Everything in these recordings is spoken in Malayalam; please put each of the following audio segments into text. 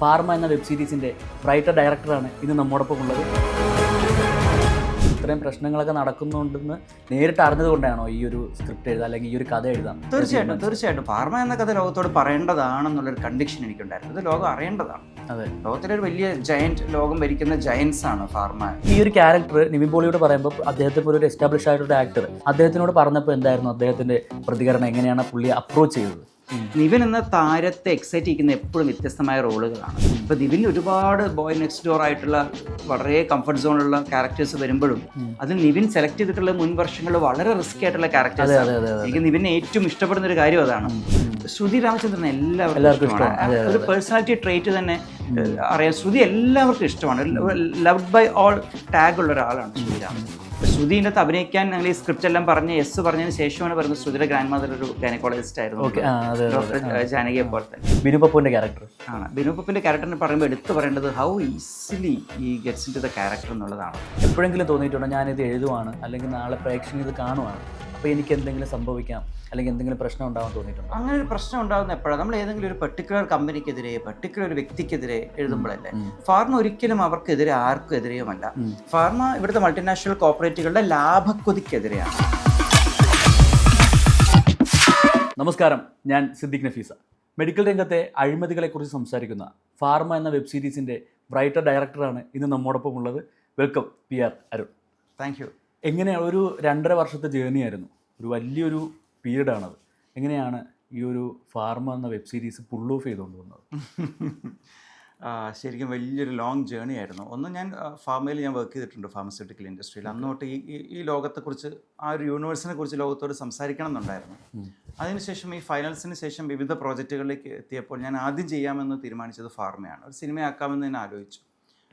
ഫാർമ എന്ന വെബ് സീരീസിൻ്റെ റൈറ്റർ ഡയറക്ടറാണ് ഇന്ന് നമ്മോടൊപ്പം ഉള്ളത്. ഇത്രയും പ്രശ്നങ്ങളൊക്കെ നടക്കുന്നുണ്ടെന്ന് നേരിട്ട് അറിഞ്ഞതുകൊണ്ടാണോ ഈ ഒരു സ്ക്രിപ്റ്റ് എഴുതാം അല്ലെങ്കിൽ ഈ ഒരു കഥ എഴുതാം? തീർച്ചയായിട്ടും ഫാർമ എന്ന കഥ ലോകത്തോട് പറയേണ്ടതാണെന്നുള്ളൊരു കണ്ടീഷൻ എനിക്കുണ്ടായിരുന്നു. ഇത് ലോകം അറിയേണ്ടതാണ്. അതെ, ലോകത്തിലെ ഒരു വലിയ ജയന്റ്, ലോകം ഭരിക്കുന്ന ജയൻസ് ആണ് ഫാർമ. ഈ ഒരു ക്യാരക്ടർ നിവിൻ പോളിയോട് പറയുമ്പോൾ അദ്ദേഹത്തെ പോലെ ഒരു എസ്റ്റാബ്ലിഷ് ആയിട്ടുള്ള ആക്ടർ അദ്ദേഹത്തിനോട് പറഞ്ഞപ്പോൾ എന്തായിരുന്നു അദ്ദേഹത്തിന്റെ പ്രതികരണം? എങ്ങനെയാണ് പുള്ളി അപ്രോച്ച് ചെയ്തത്? നിവിൻ എന്ന താരത്തെ എക്സൈറ്റ് ചെയ്യുന്ന എപ്പോഴും വ്യത്യസ്തമായ റോളുകളാണ്. ഇപ്പോൾ നിവിൻ ഒരുപാട് ബോയ് നെക്സ്റ്റ് ഡോർ ആയിട്ടുള്ള വളരെ കംഫർട്ട് സോണുള്ള ക്യാരക്ടേഴ്സ് വരുമ്പോഴും അതിൽ നിവിൻ സെലക്ട് ചെയ്തിട്ടുള്ള മുൻ വർഷങ്ങളിൽ വളരെ റിസ്കി ആയിട്ടുള്ള ക്യാരക്ടേഴ്സ്. എനിക്ക് നിവിനെ ഏറ്റവും ഇഷ്ടപ്പെടുന്ന ഒരു കാര്യം അതാണ്. ശ്രുതി രാമചന്ദ്രൻ എല്ലാവർക്കും ഇഷ്ടമാണ്. ഒരു പേഴ്സണാലിറ്റി ട്രേറ്റ് തന്നെ അറിയാം. ശ്രുതി എല്ലാവർക്കും ഇഷ്ടമാണ്. ലവ്ഡ് ബൈ ഓൾ ടാഗ് ഉള്ള ഒരാളാണ് ശ്രുതി രാമചന്ദ്രൻ. ശ്രുതിൻ്റെ അകത്ത് അഭിനയിക്കാൻ ഞങ്ങൾ ഈ സ്ക്രിപ്റ്റ് എല്ലാം പറഞ്ഞ് യെസ് പറഞ്ഞതിന് ശേഷമാണ് പറയുന്നത് ശ്രുതിയുടെ ഗ്രാൻഡ് മദർ ഒരു ഗൈനക്കോളജിസ്റ്റ് ആയിരുന്നു, ഡോക്ടർ ജാനകിയെ പോലെ തന്നെ. ബിനു പപ്പുവിന്റെ ക്യാരക്ടർ ആണ്. ബിനു പപ്പുവിന്റെ ക്യാരക്ടറിനെ പറയുമ്പോൾ എടുത്തു പറയേണ്ടത് how easily he gets into the character എന്നുള്ളതാണ്. എപ്പോഴെങ്കിലും തോന്നിയിട്ടുണ്ടോ ഞാനിത് എഴുതുവാണ് അല്ലെങ്കിൽ നാളെ പ്രേക്ഷകൻ ഇത് കാണുവാണ്, അപ്പോൾ എനിക്ക് എന്തെങ്കിലും സംഭവിക്കാം അല്ലെങ്കിൽ എന്തെങ്കിലും പ്രശ്നം ഉണ്ടാവാൻ തോന്നിയിട്ടുണ്ടോ? അങ്ങനെ ഒരു പ്രശ്നം ഉണ്ടാകുന്ന എപ്പോഴാണ്? നമ്മൾ ഏതെങ്കിലും ഒരു പെർട്ടിക്കുലർ കമ്പനിക്കെതിരെ, പെർട്ടിക്കുലർ ഒരു വ്യക്തിക്കെതിരെ എഴുതുമ്പോഴല്ലേ. ഫാർമ ഒരിക്കലും അവർക്കെതിരെ ആർക്കും എതിരെയുമല്ല. ഫാർമ ഇവിടുത്തെ മൾട്ടിനാഷണൽ കോർപ്പറേറ്റുകളുടെ ലാഭക്കൊതിക്കെതിരെയാണ്. നമസ്കാരം, ഞാൻ സിദ്ദിഖ് നഫീസ. മെഡിക്കൽ രംഗത്തെ അഴിമതികളെക്കുറിച്ച് സംസാരിക്കുന്ന ഫാർമ എന്ന വെബ് സീരീസിൻ്റെ റൈറ്റർ ഡയറക്ടറാണ് ഇന്ന് നമ്മോടൊപ്പം ഉള്ളത്. Welcome PR Arun. Thank you. എങ്ങനെയാണ് ഒരു 2.5 വർഷത്തെ ജേർണി ആയിരുന്നു, ഒരു വലിയൊരു പീരീഡാണത്. എങ്ങനെയാണ് ഈ ഒരു ഫാർമ എന്ന വെബ് സീരീസ് പുൾ ഓഫ് ചെയ്തുകൊണ്ട് വന്നത്? ശരിക്കും വലിയൊരു ലോങ് ജേർണി ആയിരുന്നു. ഒന്ന്, ഞാൻ ഫാർമയിൽ വർക്ക് ചെയ്തിട്ടുണ്ട്, ഫാർമസ്യൂട്ടിക്കൽ ഇൻഡസ്ട്രിയിൽ. അന്നോട്ട് ഈ ലോകത്തെക്കുറിച്ച്, ആ ഒരു യൂണിവേഴ്സിനെ കുറിച്ച് ലോകത്തോട് സംസാരിക്കണം എന്നുണ്ടായിരുന്നു. അതിനുശേഷം ഈ ഫൈനൽസിന് ശേഷം വിവിധ പ്രോജക്റ്റുകളിലേക്ക് എത്തിയപ്പോൾ ഞാൻ ആദ്യം ചെയ്യാമെന്ന് തീരുമാനിച്ചത് ഫാർമയാണ്. ഒരു സിനിമയാക്കാമെന്ന് ഞാൻ ആലോചിച്ചു.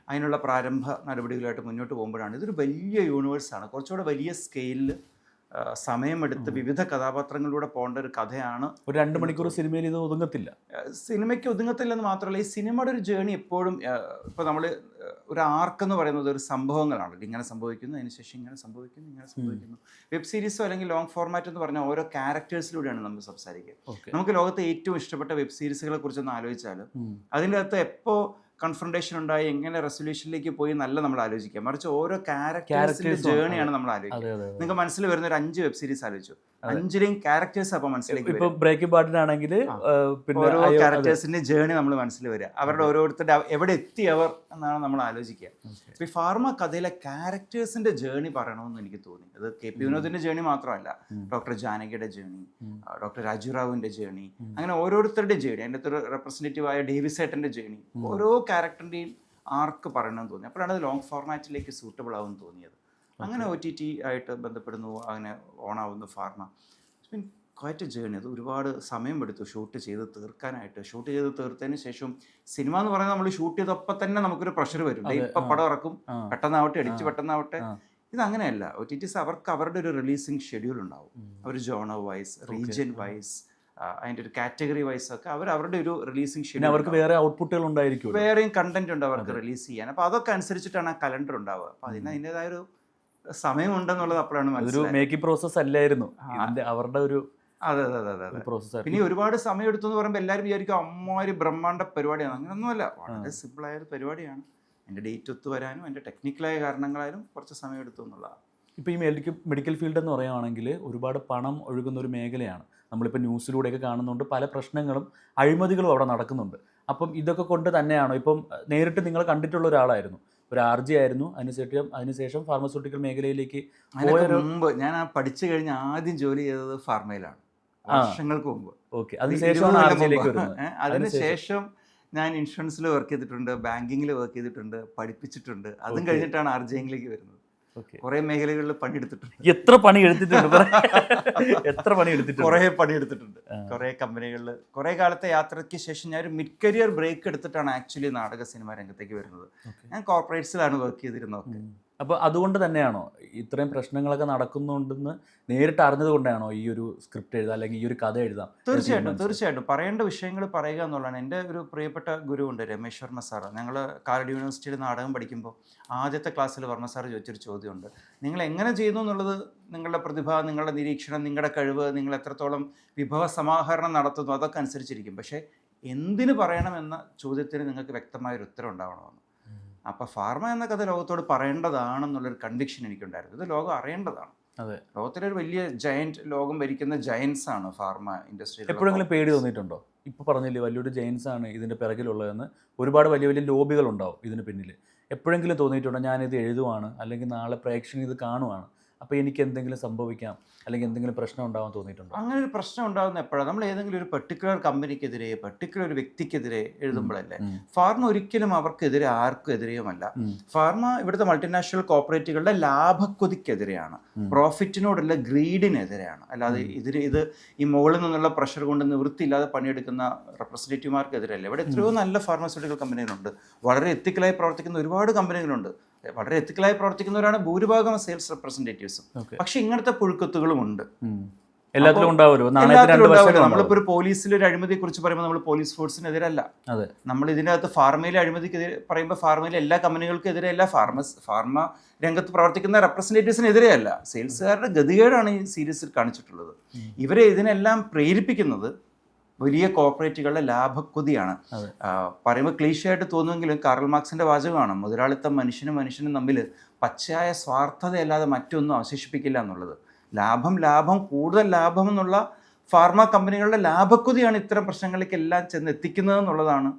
അതിനുള്ള പ്രാരംഭ നടപടികളായിട്ട് മുന്നോട്ട് പോകുമ്പോഴാണ് ഇതൊരു വലിയ യൂണിവേഴ്സാണ്, കുറച്ചുകൂടെ വലിയ സ്കെയിലിൽ സമയമെടുത്ത് വിവിധ കഥാപാത്രങ്ങളിലൂടെ പോകേണ്ട ഒരു കഥയാണ്. ഒരു 2 മണിക്കൂർ സിനിമയിൽ ഇത് ഒതുങ്ങത്തില്ല. സിനിമയ്ക്ക് ഒതുങ്ങത്തില്ലെന്ന് മാത്രമല്ല, ഈ സിനിമയുടെ ഒരു ജേണി എപ്പോഴും ഇപ്പോൾ നമ്മൾ ഒരു ആർക്കെന്ന് പറയുന്നത് ഒരു സംഭവങ്ങളാണ്. ഇങ്ങനെ സംഭവിക്കുന്നു, അതിനുശേഷം ഇങ്ങനെ സംഭവിക്കുന്നു, ഇങ്ങനെ സംഭവിക്കുന്നു. വെബ് സീരീസോ അല്ലെങ്കിൽ ലോങ് ഫോർമാറ്റ് എന്ന് പറഞ്ഞാൽ ഓരോ ക്യാരക്ടേഴ്സിലൂടെയാണ് നമ്മൾ സംസാരിക്കുക. നമുക്ക് ലോകത്തെ ഏറ്റവും ഇഷ്ടപ്പെട്ട വെബ് സീരീസുകളെ കുറിച്ചൊന്ന് ആലോചിച്ചാൽ അതിൻ്റെ അകത്ത് എപ്പോൾ കൺഫ്രണ്ടേഷൻ ഉണ്ടായി, എങ്ങനെ റെസൊല്യൂഷനിലേക്ക് പോയി നല്ല നമ്മൾ ആലോചിക്കുക. മറിച്ച് ഓരോ ക്യാരക്ടേഴ്സിന്റെ ജേണിയാണ് നമ്മൾ ആലോചിക്കുക. നിങ്ങൾക്ക് മനസ്സിൽ വരുന്ന ഒരു 5 വെബ് സീരീസ് ആലോചിച്ചു, 5ലെയും ക്യാരക്ടേഴ്സ് അപ്പോൾ മനസ്സിലേക്ക് വരും. ബ്രേക്കിംഗ് ബാഡിനാണെങ്കിൽ ഓരോ ക്യാരക്ടേഴ്സിന്റെ ജേണി നമ്മൾ മനസ്സിൽ വരിക, അവരുടെ ഓരോരുത്തരുടെ എവിടെ എത്തി അവർ എന്നാണ് നമ്മൾ ആലോചിക്കുക. അപ്പോൾ ഈ ഫാർമ കഥയിലെ ക്യാരക്ടേഴ്സിന്റെ ജേണി പറയണമെന്ന് എനിക്ക് തോന്നി. അത് KP വിനോദിന്റെ ജേണി മാത്രമല്ല, ഡോക്ടർ ജാനകിയുടെ ജേണി, ഡോക്ടർ രാജു റാവുവിന്റെ ജേണി, അങ്ങനെ ഓരോരുത്തരുടെ ജേണി, അതിൻ്റെ അകത്തൊരു റെപ്രസെൻറ്റേറ്റീവായ ഡേവിസ് ഏട്ടൻ്റെ ജേണി, ഓരോ ക്യാരക്ടറിൻ്റെയും ആർക്ക് പറയണമെന്ന് തോന്നി. അപ്പോഴാണ് അത് ലോങ് ഫോർമാറ്റിലേക്ക് സൂട്ടബിൾ ആവുമെന്ന് തോന്നിയത്. അങ്ങനെ OTT ആയിട്ട് ബന്ധപ്പെടുന്നു, അങ്ങനെ ഓണാവുന്നു pharma. Mean quite a journey. അത് ഒരുപാട് സമയമെടുത്തു ഷൂട്ട് ചെയ്ത് തീർക്കാനായിട്ട്. ഷൂട്ട് ചെയ്ത് തീർത്തതിന് ശേഷം സിനിമ എന്ന് പറയുന്നത് നമ്മൾ ഷൂട്ട് ചെയ്തപ്പോൾ തന്നെ നമുക്കൊരു പ്രഷർ വരും. ഇപ്പം പടം ഇറക്കും, പെട്ടെന്നാവട്ടെ, എഡിറ്റ് പെട്ടെന്നാവട്ടെ. ഇതങ്ങനെയല്ല. OTTs അവർക്ക് അവരുടെ ഒരു റിലീസിങ് ഷെഡ്യൂൾ ഉണ്ടാവും. അവർ ജോണർ വൈസ്, റീജിയൻ വൈസ്, അതിൻ്റെ ഒരു കാറ്റഗറി വൈസ് ഒക്കെ അവരുടെ ഒരു റിലീസിങ് ഷെഡ്യൂൾ. അവർക്ക് വേറെ ഔട്ട്പുട്ടുകൾ ഉണ്ടായിരിക്കും, വേറെയും കണ്ടന്റ് ഉണ്ട് അവർക്ക് റിലീസ് ചെയ്യാൻ. അപ്പോൾ അതൊക്കെ അനുസരിച്ചിട്ടാണ് ആ കലണ്ടർ ഉണ്ടാവുക. അപ്പോൾ അതിൻ്റെതായൊരു സമയമുണ്ടെന്നുള്ളത് അപ്പോഴാണ് മനസ്സിലായത്. മേക്കിംഗ് പ്രോസസ് അല്ലായിരുന്നു അവരുടെ ഒരു. അതെ. പിന്നെ ഒരുപാട് സമയം എടുത്തു എന്ന് പറയുമ്പോൾ എല്ലാവരും വിചാരിക്കും അമ്മാതിരി ബ്രഹ്മാണ്ഡ പരിപാടിയാണ്. അങ്ങനെയൊന്നുമല്ല, വളരെ സിമ്പിളായ ഒരു പരിപാടിയാണ്. എൻ്റെ ഡേറ്റ് ഒത്തു വരാനും എൻ്റെ ടെക്നിക്കലായ കാരണങ്ങളായാലും കുറച്ച് സമയം എടുത്തു എന്നുള്ളതാണ്. ഇപ്പോൾ ഈ മെഡിക്കൽ ഫീൽഡ് എന്ന് പറയുകയാണെങ്കിൽ ഒരുപാട് പണം ഒഴുകുന്ന ഒരു മേഖലയാണ്. നമ്മളിപ്പോൾ ന്യൂസിലൂടെയൊക്കെ കാണുന്നുണ്ട്, പല പ്രശ്നങ്ങളും അഴിമതികളും അവിടെ നടക്കുന്നുണ്ട്. അപ്പം ഇതൊക്കെ കൊണ്ട് തന്നെയാണോ, ഇപ്പം നേരിട്ട് നിങ്ങൾ കണ്ടിട്ടുള്ള ഒരാളായിരുന്നു, ഒരു RJ ആയിരുന്നു, അതിനുശേഷം ഫാർമസ്യൂട്ടിക്കൽ മേഖലയിലേക്ക് മുമ്പ് ഞാൻ പഠിച്ചു കഴിഞ്ഞ് ആദ്യം ജോലി ചെയ്തത് ഫാർമയിലാണ്, വർഷങ്ങൾക്ക് മുമ്പ്. ഓക്കെ, അതിനുശേഷം അതിനുശേഷം ഞാൻ ഇൻഷുറൻസിൽ വർക്ക് ചെയ്തിട്ടുണ്ട്, ബാങ്കിങ്ങിൽ വർക്ക് ചെയ്തിട്ടുണ്ട്, പഠിപ്പിച്ചിട്ടുണ്ട്. അതും കഴിഞ്ഞിട്ടാണ് RJയിലേക്ക് വരുന്നത്. കുറെ മേഖലകളിൽ പണിയെടുത്തിട്ടുണ്ട്. എത്ര പണിയെടുത്തിട്ടുണ്ട്? കുറേ പണിയെടുത്തിട്ടുണ്ട്, കുറേ കമ്പനികളിൽ. കുറേ കാലത്തെ യാത്രയ്ക്ക് ശേഷം ഞാൻ ഒരു മിഡ് കരിയർ ബ്രേക്ക് എടുത്തിട്ടാണ് ആക്ച്വലി നാടക സിനിമ രംഗത്തേക്ക് വരുന്നത്. ഞാൻ കോർപ്പറേറ്റ്സിലാണ് വർക്ക് ചെയ്തിരുന്നത്. അപ്പോൾ അതുകൊണ്ട് തന്നെയാണോ ഇത്രയും പ്രശ്നങ്ങളൊക്കെ നടക്കുന്നുണ്ടെന്ന് നേരിട്ട് അറിഞ്ഞത് കൊണ്ടാണോ ഈ ഒരു സ്ക്രിപ്റ്റ് എഴുതാം അല്ലെങ്കിൽ ഈ ഒരു കഥ എഴുതാം? തീർച്ചയായിട്ടും പറയേണ്ട വിഷയങ്ങൾ പറയുക എന്നുള്ളതാണ്. എൻ്റെ ഒരു പ്രിയപ്പെട്ട ഗുരുവുണ്ട്, രമേശ് വർമ്മ സാറ്. ഞങ്ങൾ കാലടി യൂണിവേഴ്സിറ്റിയിൽ നാടകം പഠിക്കുമ്പോൾ ആദ്യത്തെ ക്ലാസ്സിൽ വർമ്മ സാറ് ചോദിച്ചൊരു ചോദ്യമുണ്ട്. നിങ്ങൾ എങ്ങനെ ചെയ്യുന്നു എന്നുള്ളത് നിങ്ങളുടെ പ്രതിഭ, നിങ്ങളുടെ നിരീക്ഷണം, നിങ്ങളുടെ കഴിവ്, നിങ്ങൾ എത്രത്തോളം വിഭവ സമാഹരണം നടത്തുന്നു, അതൊക്കെ അനുസരിച്ചിരിക്കും. പക്ഷേ എന്തിനു പറയണമെന്ന ചോദ്യത്തിന് നിങ്ങൾക്ക് വ്യക്തമായൊരു ഉത്തരം ഉണ്ടാവണമെന്ന്. അപ്പോൾ ഫാർമ എന്ന കഥ ലോകത്തോട് പറയേണ്ടതാണെന്നുള്ളൊരു കൺവിക്ഷൻ എനിക്കുണ്ടായിരുന്നു. ഇത് ലോകം അറിയേണ്ടതാണ്. അതെ, ലോകത്തിലെ ഒരു വലിയ ജയന്റ്, ലോകം ഭരിക്കുന്ന ജയൻസ് ആണ് ഫാർമ ഇൻഡസ്ട്രി. എപ്പോഴെങ്കിലും പേടി തോന്നിയിട്ടുണ്ടോ? ഇപ്പോൾ പറഞ്ഞില്ലേ വലിയൊരു ജെയിൻസ് ആണ് ഇതിൻ്റെ പിറകിലുള്ളതെന്ന്, ഒരുപാട് വലിയ വലിയ ലോബികളുണ്ടാവും ഇതിന് പിന്നിൽ. എപ്പോഴെങ്കിലും തോന്നിയിട്ടുണ്ടോ ഞാനിത് എഴുതുവാണ് അല്ലെങ്കിൽ നാളെ പ്രേക്ഷകൻ ഇത് കാണുവാണ്, അപ്പോൾ എനിക്ക് എന്തെങ്കിലും സംഭവിക്കാം അല്ലെങ്കിൽ എന്തെങ്കിലും പ്രശ്നം ഉണ്ടാവാൻ തോന്നിയിട്ടുണ്ടോ? അങ്ങനെ ഒരു പ്രശ്നം ഉണ്ടാകുന്ന എപ്പോഴാണ്? നമ്മൾ ഏതെങ്കിലും ഒരു പെർട്ടിക്കുലർ കമ്പനിക്കെതിരെ, പെർട്ടിക്കുലർ ഒരു വ്യക്തിക്കെതിരെ എഴുതുമ്പോഴല്ലേ. ഫാർമ ഒരിക്കലും അവർക്കെതിരെ ആർക്കും എതിരെയുമല്ല. ഫാർമ ഇവിടുത്തെ മൾട്ടിനാഷണൽ കോർപ്പറേറ്റുകളുടെ ലാഭക്കൊതിക്കെതിരെയാണ്, പ്രോഫിറ്റിനോടുള്ള ഗ്രീഡിനെതിരെയാണ്. അല്ലാതെ ഇത് ഈ മുകളിൽ നിന്നുള്ള പ്രഷർ കൊണ്ട് നിവൃത്തിയില്ലാതെ പണിയെടുക്കുന്ന റെപ്രസെൻറ്റേറ്റീവ്മാർക്കെതിരല്ല. ഇവിടെ എത്രയോ നല്ല ഫാർമസ്യൂട്ടിക്കൽ കമ്പനികളുണ്ട്, വളരെ എത്തിക്കലായി പ്രവർത്തിക്കുന്ന ഒരുപാട് കമ്പനികളുണ്ട്. വളരെ എത്തിക്കലായി പ്രവർത്തിക്കുന്നവരാണ് ഭൂരിഭാഗം സെയിൽസ് റെപ്രസെൻറ്റേറ്റീവ്സും. പക്ഷെ ഇങ്ങനത്തെ പുഴുക്കത്തുകളും ഉണ്ട്, എല്ലാത്തിലും ഉണ്ടാവുമല്ലോ. നമ്മളിപ്പോൾ ഒരു പോലീസിൽ ഒരു അഴിമതിയെ കുറിച്ച് പറയുമ്പോൾ നമ്മൾ പോലീസ് ഫോഴ്സിനെതിരല്ല. നമ്മൾ ഇതിനകത്ത് ഫാർമയിലെ അഴിമതിക്കെതിരെ പറയുമ്പോൾ ഫാർമയിലെ എല്ലാ കമ്പനികൾക്കെതിരെയല്ല, ഫാർമ രംഗത്ത് പ്രവർത്തിക്കുന്ന റെപ്രസെൻറ്റേറ്റീവ്സിനെതിരെയല്ല. സെയിൽസുകാരുടെ ഗതികേടാണ് ഈ സീരീസിൽ കാണിച്ചിട്ടുള്ളത്. ഇവരെ ഇതിനെല്ലാം പ്രേരിപ്പിക്കുന്നത് വലിയ കോർപ്പറേറ്റുകളുടെ ലാഭക്കൊതിയാണ്. പറയുമ്പോൾ ക്ലീശയായിട്ട് തോന്നുമെങ്കിലും കാർൽ മാർക്സിന്റെ വാചകമാണ്, മുതലാളിത്തം മനുഷ്യനും തമ്മിൽ പച്ചയായ സ്വാർത്ഥതയല്ലാതെ മറ്റൊന്നും അവശേഷിപ്പിക്കില്ല എന്നുള്ളത്. ലാഭം കൂടുതൽ ലാഭം എന്നുള്ള ഫാർമ കമ്പനികളുടെ ലാഭക്കൊതിയാണ് ഇത്തരം പ്രശ്നങ്ങളിലേക്കെല്ലാം ചെന്ന് എത്തിക്കുന്നത് എന്നുള്ളതാണ്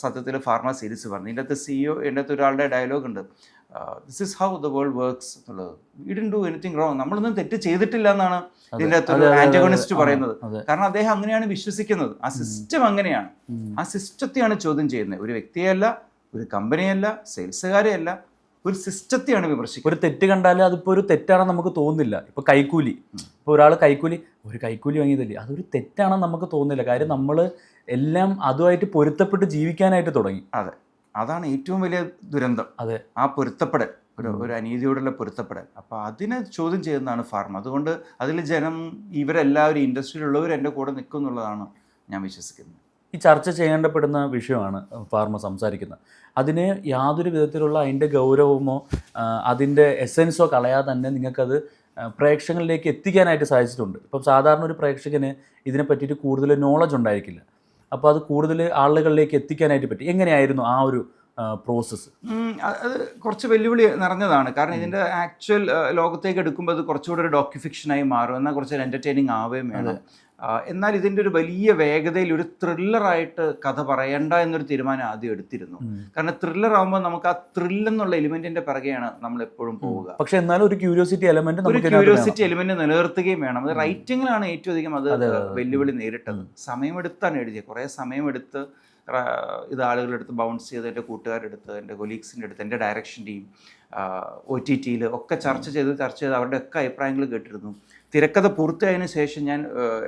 സത്യത്തിൽ ഫാർമ സീരീസ് പറഞ്ഞത്. ഇതിൻ്റെ അകത്ത് CEO എൻ്റെ അകത്ത് ഒരാളുടെ ഡയലോഗ് ഉണ്ട്, this is how the world works എന്നുള്ളത്. We didn't do anything wrong, നമ്മളൊന്നും തെറ്റ് ചെയ്തിട്ടില്ല എന്നാണ് ഇതിൻ്റെ അകത്തൊരു ആന്റഗോണിസ്റ്റ് പറയുന്നത്. കാരണം അദ്ദേഹം അങ്ങനെയാണ് വിശ്വസിക്കുന്നത്. ആ സിസ്റ്റം അങ്ങനെയാണ്, ആ സിസ്റ്റത്തെയാണ് ചോദ്യം ചെയ്യുന്നത്. ഒരു വ്യക്തിയല്ല, ഒരു കമ്പനിയല്ല, സെയിൽസുകാരെയല്ല, ഒരു സിസ്റ്റത്തെയാണ് വിമർശിക്കുന്നത്. ഒരു തെറ്റ് കണ്ടാൽ അതിപ്പോൾ ഒരു തെറ്റാണെന്ന് നമുക്ക് തോന്നുന്നില്ല. ഇപ്പോൾ കൈക്കൂലി, ഇപ്പോൾ ഒരാൾ കൈക്കൂലി വാങ്ങിയതല്ലേ, അതൊരു തെറ്റാണെന്ന് നമുക്ക് തോന്നുന്നില്ല. കാര്യം നമ്മൾ എല്ലാം അതുമായിട്ട് പൊരുത്തപ്പെട്ട് ജീവിക്കാനായിട്ട് തുടങ്ങി. അതെ, അതാണ് ഏറ്റവും വലിയ ദുരന്തം. അതെ, ആ പൊരുത്തപ്പെടൽ, ഒരു അനീതിയോടുള്ള പൊരുത്തപ്പെടൽ. അപ്പോൾ അതിനെ ചോദ്യം ചെയ്യുന്നതാണ് ഫാർമ. അതുകൊണ്ട് അതിൽ ജനം, ഇവരെല്ലാവരും ഇൻഡസ്ട്രിയിലുള്ളവർ എൻ്റെ കൂടെ നിൽക്കും എന്നുള്ളതാണ് ഞാൻ വിശ്വസിക്കുന്നത്. ഈ ചർച്ച ചെയ്യേണ്ടപ്പെടുന്ന വിഷയമാണ് ഫാർമ സംസാരിക്കുന്നത്. അതിന് യാതൊരു വിധത്തിലുള്ള അതിൻ്റെ ഗൗരവമോ അതിൻ്റെ എസെൻസോ കളയാതെ തന്നെ നിങ്ങൾക്കത് പ്രേക്ഷകരിലേക്ക് എത്തിക്കാനായിട്ട് സാധിച്ചിട്ടുണ്ട്. ഇപ്പം സാധാരണ ഒരു പ്രേക്ഷകന് ഇതിനെ പറ്റിയിട്ട് കൂടുതൽ നോളജ് ഉണ്ടായിരിക്കില്ല. അപ്പോൾ അത് കൂടുതൽ ആളുകളിലേക്ക് എത്തിക്കാനായിട്ട് പറ്റി. എങ്ങനെയായിരുന്നു ആ ഒരു പ്രോസസ്സ്? അത് കുറച്ച് വെല്ലുവിളി നിറഞ്ഞതാണ്. കാരണം ഇതിൻ്റെ ആക്ച്വൽ ലോകത്തേക്ക് എടുക്കുമ്പോൾ അത് കുറച്ചുകൂടെ ഒരു ഡോക്യുഫിക്ഷനായി മാറും, എന്നാൽ കുറച്ചൊരു എൻ്റർടൈനിങ് ആവുകയും വേണം. എന്നാൽ ഇതിൻ്റെ ഒരു വലിയ വേഗതയിൽ ഒരു ത്രില്ലറായിട്ട് കഥ പറയണ്ട എന്നൊരു തീരുമാനം ആദ്യം എടുത്തിരുന്നു. കാരണം ത്രില്ലർ ആകുമ്പോൾ നമുക്ക് ആ ത്രില്ലെന്നുള്ള എലിമെന്റിന്റെ പിറകെയാണ് നമ്മൾ എപ്പോഴും പോവുക. പക്ഷെ എന്നാലും ഒരു ക്യൂരിയോസിറ്റി എലിമെന്റ് നിലനിർത്തുകയും വേണം. അത് റൈറ്റിങ്ങിലാണ് ഏറ്റവും അധികം അത് വെല്ലുവിളി നേരിട്ടത്. സമയമെടുത്താണ് എഴുതിയത്, കുറേ സമയമെടുത്ത് ഇത് ആളുകളെടുത്ത് ബൗൺസ് ചെയ്ത്, എൻ്റെ കൂട്ടുകാരെടുത്ത്, എൻ്റെ കൊലീഗ്സിൻ്റെ അടുത്ത്, എൻ്റെ ഡയറക്ഷൻ ടീം, OTTയിൽ ഒക്കെ ചർച്ച ചെയ്ത് അവരുടെ ഒക്കെ അഭിപ്രായങ്ങൾ കേട്ടിരുന്നു. തിരക്കഥ പൂർത്തിയായതിനു ശേഷം ഞാൻ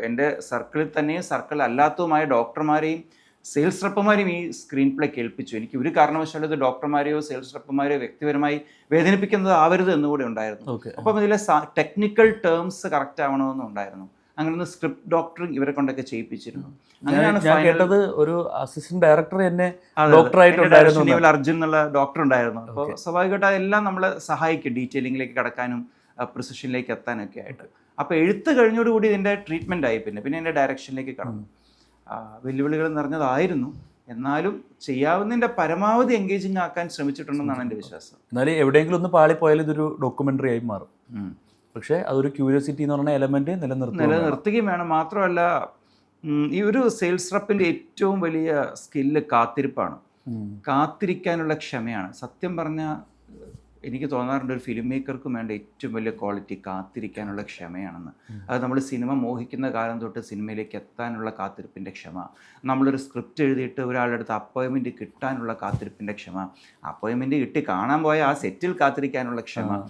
എൻ്റെ സർക്കിളിൽ തന്നെയും സർക്കിൾ അല്ലാത്തതുമായ ഡോക്ടർമാരെയും സെയിൽസ് റെപ്പുമാരെയും ഈ സ്ക്രീൻ പ്ലേ കേൾപ്പിച്ചു. എനിക്ക് ഒരു കാരണവശാലും ഇത് ഡോക്ടർമാരെയോ സെയിൽസ് റെപ്പുമാരെയോ വ്യക്തിപരമായി വേദനിപ്പിക്കുന്നത് ആവരുത് എന്നുകൂടെ ഉണ്ടായിരുന്നു. അപ്പം ഇതിലെ ടെക്നിക്കൽ ടേംസ് കറക്റ്റ് ആവണമെന്നുണ്ടായിരുന്നു. അങ്ങനെ സ്ക്രിപ്റ്റ് ഡോക്ടറിങ് ഇവരെ കൊണ്ടൊക്കെ ചെയ്യിപ്പിച്ചിരുന്നു. അങ്ങനെയാണ് ഞാൻ കേട്ടത്. ഒരു അസിസ്റ്റന്റ് ഡയറക്ടർ എന്നെ ഡോക്ടറായിട്ടുണ്ടായിരുന്നു, അർജുൻ എന്നുള്ള ഡോക്ടർ ഉണ്ടായിരുന്നു. അപ്പോൾ സ്വാഭാവികമായിട്ട് അതെല്ലാം നമ്മളെ സഹായിക്കും ഡീറ്റെയിലിംഗിലേക്ക് കടക്കാനും പ്രിസിഷനിലേക്ക് എത്താനൊക്കെ ആയിട്ട്. അപ്പോൾ എഴുത്ത് കഴിഞ്ഞോടുകൂടി ഇതിൻ്റെ ട്രീറ്റ്മെൻ്റ് ആയി. പിന്നെ എൻ്റെ ഡയറക്ഷനിലേക്ക് കടന്നു. വെല്ലുവിളികൾ നിറഞ്ഞതായിരുന്നു, എന്നാലും ചെയ്യാവുന്നതിൻ്റെ പരമാവധി എൻഗേജിങ് ആക്കാൻ ശ്രമിച്ചിട്ടുണ്ടെന്നാണ് എൻ്റെ വിശ്വാസം. എന്നാലും എവിടെയെങ്കിലും ഒന്ന് പാളിപ്പോയാൽ ഇതൊരു ഡോക്യുമെൻ്ററി ആയി മാറും. പക്ഷേ അതൊരു ക്യൂരിയോസിറ്റി എന്ന് പറഞ്ഞ എലമെന്റ് നിലനിർത്തുകയും വേണം. മാത്രമല്ല, ഈ ഒരു സെയിൽസ് റെപ്പിൻ്റെ ഏറ്റവും വലിയ സ്കില്ല് കാത്തിരിപ്പാണ്, കാത്തിരിക്കാനുള്ള ക്ഷമയാണ്. സത്യം പറഞ്ഞാൽ എനിക്ക് തോന്നാറുണ്ട് ഒരു ഫിലിം മേക്കർക്കും വേണ്ട ഏറ്റവും വലിയ ക്വാളിറ്റി കാത്തിരിക്കാനുള്ള ക്ഷമയാണെന്ന്. അത് നമ്മൾ സിനിമ മോഹിക്കുന്ന കാലം തൊട്ട് സിനിമയിലേക്ക് എത്താനുള്ള കാത്തിരിപ്പിൻ്റെ ക്ഷമ, നമ്മളൊരു സ്ക്രിപ്റ്റ് എഴുതിയിട്ട് ഒരാളുടെ അടുത്ത് അപ്പോയിൻമെൻറ്റ് കിട്ടാനുള്ള കാത്തിരിപ്പിൻ്റെ ക്ഷമ, അപ്പോയിൻമെൻറ്റ് കിട്ടി കാണാൻ പോയ ആ സെറ്റിൽ കാത്തിരിക്കാനുള്ള ക്ഷമ,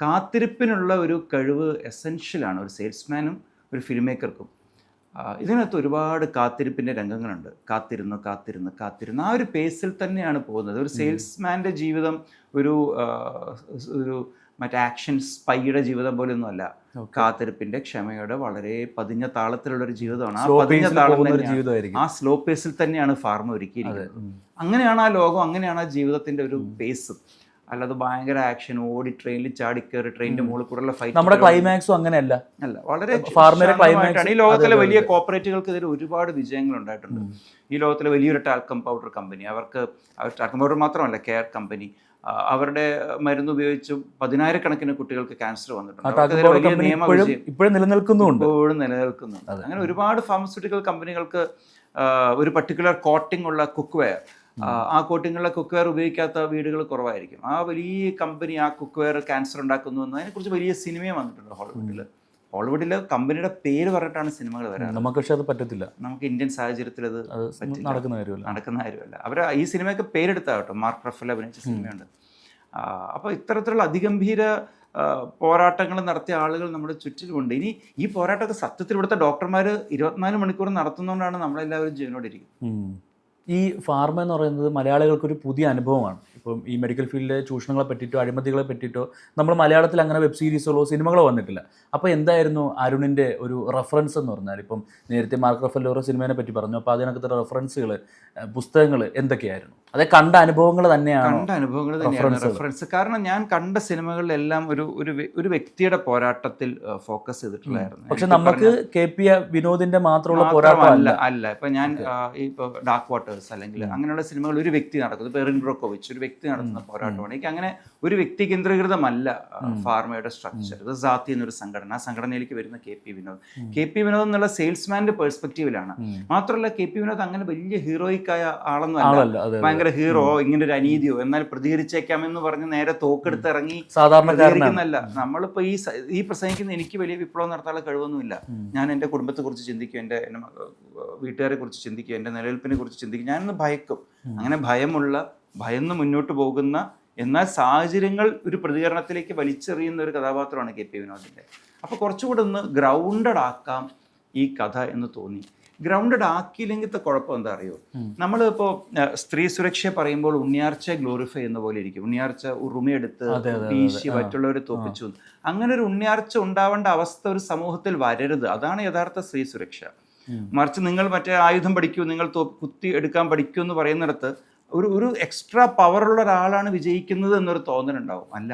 കാത്തിരിപ്പിനുള്ള ഒരു കഴിവ് എസെൻഷ്യലാണ് ഒരു സെയിൽസ്മാനും ഒരു ഫിലിം മേക്കർക്കും. ഇതിനകത്ത് ഒരുപാട് കാത്തിരിപ്പിൻ്റെ രംഗങ്ങളുണ്ട്. കാത്തിരുന്ന് ആ ഒരു പേസിൽ തന്നെയാണ് പോകുന്നത്. ഒരു സെയിൽസ്മാൻ്റെ ജീവിതം ഒരു മറ്റേ ആക്ഷൻ സ്പൈയുടെ ജീവിതം പോലെയൊന്നുമല്ല. കാത്തിരിപ്പിൻ്റെ ക്ഷമയുടെ വളരെ പതിഞ്ഞ താളത്തിലുള്ളൊരു ജീവിതമാണ്. ആ പതിഞ്ഞ താളം, ആ സ്ലോ പേസിൽ തന്നെയാണ് ഫാർമ ഒരുക്കിയിരിക്കുന്നത്. അങ്ങനെയാണ് ആ ലോകം, അങ്ങനെയാണ് ആ ജീവിതത്തിൻ്റെ ഒരു പേസ്. അല്ലാതെ ഭയങ്കര ആക്ഷൻ ഓടി ട്രെയിനിൽ ചാടി കയറി ട്രെയിനിന്റെ മുകളിൽ കൂടെയുള്ള ഫൈറ്റ്. നമ്മുടെ ക്ലൈമാക്സും അങ്ങനെയല്ല, അല്ല, വളരെ ഫാർമയുടെ ക്ലൈമാക്സ്. ഈ ലോകത്തിലെ വലിയ കോർപ്പറേറ്റുകൾക്കെതിരെ ഒരുപാട് വിജയങ്ങൾ ഉണ്ടായിട്ടുണ്ട്. ഈ ലോകത്തിലെ വലിയൊരു ടാൽക്കം പൗഡർ കമ്പനി, അവർക്ക് ടാൽക്കം പൗഡർ മാത്രമല്ല, കെയർ കമ്പനി, അവരുടെ മരുന്ന് ഉപയോഗിച്ച് 10,000-കണക്കിന് കുട്ടികൾക്ക് ക്യാൻസർ വന്നിട്ടുണ്ട്. വലിയ നിയമവിജയം ഇപ്പോഴും നിലനിൽക്കുന്നുണ്ട്. അങ്ങനെ ഒരുപാട് ഫാർമസ്യൂട്ടിക്കൽ കമ്പനികൾക്ക് ഒരു പർട്ടിക്കുലർ കോട്ടിംഗ് ഉള്ള കുക്ക്വെയർ, ആ കോട്ടിങ്ങുള്ള കുക്ക്വെയർ ഉപയോഗിക്കാത്ത വീടുകൾ കുറവായിരിക്കും. ആ വലിയ കമ്പനി ആ കുക്ക്വെയർ ക്യാൻസർ ഉണ്ടാക്കുന്നു എന്നതിനെക്കുറിച്ച് വലിയ സിനിമയും വന്നിട്ടുണ്ട് ഹോളിവുഡിൽ. കമ്പനിയുടെ പേര് പറഞ്ഞിട്ടാണ് സിനിമകൾ വരാറ്. നമുക്ക് പക്ഷെ അത് പറ്റത്തില്ല. നമുക്ക് ഇന്ത്യൻ സാഹചര്യത്തിൽ അത് നടക്കുന്ന കാര്യമല്ല. അവർ ഈ സിനിമയൊക്കെ പേരെടുത്താകട്ടോ, മാർക്ക് റഫൽ അഭിനയിച്ച സിനിമയുണ്ട്. അപ്പോൾ ഇത്തരത്തിലുള്ള അതിഗംഭീര പോരാട്ടങ്ങൾ നടത്തിയ ആളുകൾ നമ്മുടെ ചുറ്റിലുമുണ്ട്. ഇനി ഈ പോരാട്ടമൊക്കെ സത്യത്തിൽ ഇവിടുത്തെ ഡോക്ടർമാർ 24 മണിക്കൂർ നടത്തുന്നതുകൊണ്ടാണ് നമ്മളെല്ലാവരും ജീവനോടിരിക്കുന്നത്. ഈ ഫാർമ എന്ന് പറയുന്നത് മലയാളികൾക്കൊരു പുതിയ അനുഭവമാണ്. ഇപ്പം ഈ മെഡിക്കൽ ഫീൽഡിലെ ചൂഷണങ്ങളെ പറ്റിയിട്ടോ അഴിമതികളെ പറ്റിയിട്ടോ നമ്മൾ മലയാളത്തിൽ അങ്ങനെ വെബ് സീരീസുകളോ സിനിമകളോ വന്നിട്ടില്ല. അപ്പോൾ എന്തായിരുന്നു അരുണിൻ്റെ ഒരു റെഫറൻസ് എന്ന് പറഞ്ഞാൽ? ഇപ്പം നേരത്തെ മാർക്ക് റഫലിൻ്റെ ഓരോ സിനിമയെ പറ്റി പറഞ്ഞു, അപ്പോൾ അതിനകത്തെ റെഫറൻസുകൾ, പുസ്തകങ്ങൾ എന്തൊക്കെയായിരുന്നു? അതെ, കണ്ട അനുഭവങ്ങൾ തന്നെയാണ് റെഫറൻസ്. കാരണം ഞാൻ കണ്ട സിനിമകളിലെല്ലാം ഒരു വ്യക്തിയുടെ പോരാട്ടത്തിൽ ഫോക്കസ് ചെയ്തിട്ടുള്ളായിരുന്നു. പക്ഷെ നമുക്ക് KP വിനോദിന്റെ മാത്രമുള്ള പോരാട്ടം അല്ല. ഇപ്പൊ ഞാൻ ഇപ്പൊ ഡാർക്ക് വാട്ടേഴ്സ് അല്ലെങ്കിൽ അങ്ങനെയുള്ള സിനിമകൾ ഒരു വ്യക്തി നടക്കുന്നത്, ഇപ്പൊ എറിൻ ബ്രോക്കോവിച്ച് ഒരു വ്യക്തി നടത്തുന്ന പോരാട്ടമാണ്. എനിക്ക് അങ്ങനെ ഒരു വ്യക്തി കേന്ദ്രീകൃതമല്ല ഫാർമയുടെ സ്ട്രക്ചർ. ഇത് സാത്തി എന്നൊരു സംഘടന, ആ സംഘടനയിലേക്ക് വരുന്ന KP വിനോദ് എന്നുള്ള സെയിൽസ്മാന്റെ പെർസ്പെക്റ്റീവിലാണ്. മാത്രമല്ല KP വിനോദ് അങ്ങനെ വലിയ ഹീറോയിക് ആയ ആളൊന്നും അല്ല, ഭയങ്കര ഹീറോ, ഇങ്ങനെ ഒരു അനീതിയോ എന്നാൽ പ്രതികരിച്ചേക്കാമെന്ന് പറഞ്ഞ് നേരെ തോക്കെടുത്ത് ഇറങ്ങി പ്രതികരിക്കുന്നല്ല. നമ്മളിപ്പോ ഈ പ്രസംഗിക്കുന്ന എനിക്ക് വലിയ വിപ്ലവം നടത്താനുള്ള കഴിവൊന്നുമില്ല. ഞാൻ എൻ്റെ കുടുംബത്തെ കുറിച്ച് ചിന്തിക്കും, എൻ്റെ വീട്ടുകാരെ കുറിച്ച് ചിന്തിക്കും, എൻ്റെ നിലനിൽപ്പിനെ കുറിച്ച് ചിന്തിക്കും. ഞാനൊന്ന് ഭയക്കും. അങ്ങനെ ഭയന്ന് മുന്നോട്ട് പോകുന്ന, എന്നാൽ സാഹചര്യങ്ങൾ ഒരു പ്രതികരണത്തിലേക്ക് വലിച്ചെറിയുന്ന ഒരു കഥാപാത്രമാണ് KP വിനോദിൻ്റെ. അപ്പോൾ കുറച്ചുകൂടെ ഒന്ന് ഗ്രൗണ്ടഡ് ആക്കാം ഈ കഥ എന്ന് തോന്നി. ഗ്രൗണ്ടഡ് ആക്കിയില്ലെങ്കിലത്തെ കുഴപ്പം എന്താ അറിയോ? നമ്മളിപ്പോൾ സ്ത്രീ സുരക്ഷ പറയുമ്പോൾ ഉണ്ണിയാർച്ച ഗ്ലോറിഫൈ ചെയ്യുന്ന പോലെ ഇരിക്കും. ഉണ്ണിയാർച്ച ഉറുമിയെടുത്ത് വീശി മറ്റുള്ളവരെ തോപ്പിച്ചു. അങ്ങനെ ഒരു ഉണ്ണിയാർച്ച ഉണ്ടാവേണ്ട അവസ്ഥ ഒരു സമൂഹത്തിൽ വരരുത്. അതാണ് യഥാർത്ഥ സ്ത്രീ സുരക്ഷ. മറിച്ച് നിങ്ങൾ മറ്റേ ആയുധം പഠിക്കൂ, നിങ്ങൾ കുത്തി എടുക്കാൻ പഠിക്കൂ എന്ന് പറയുന്നിടത്ത് ഒരു എക്സ്ട്രാ പവറുള്ള ഒരാളാണ് വിജയിക്കുന്നത് എന്നൊരു തോന്നലുണ്ടാവും. അല്ല,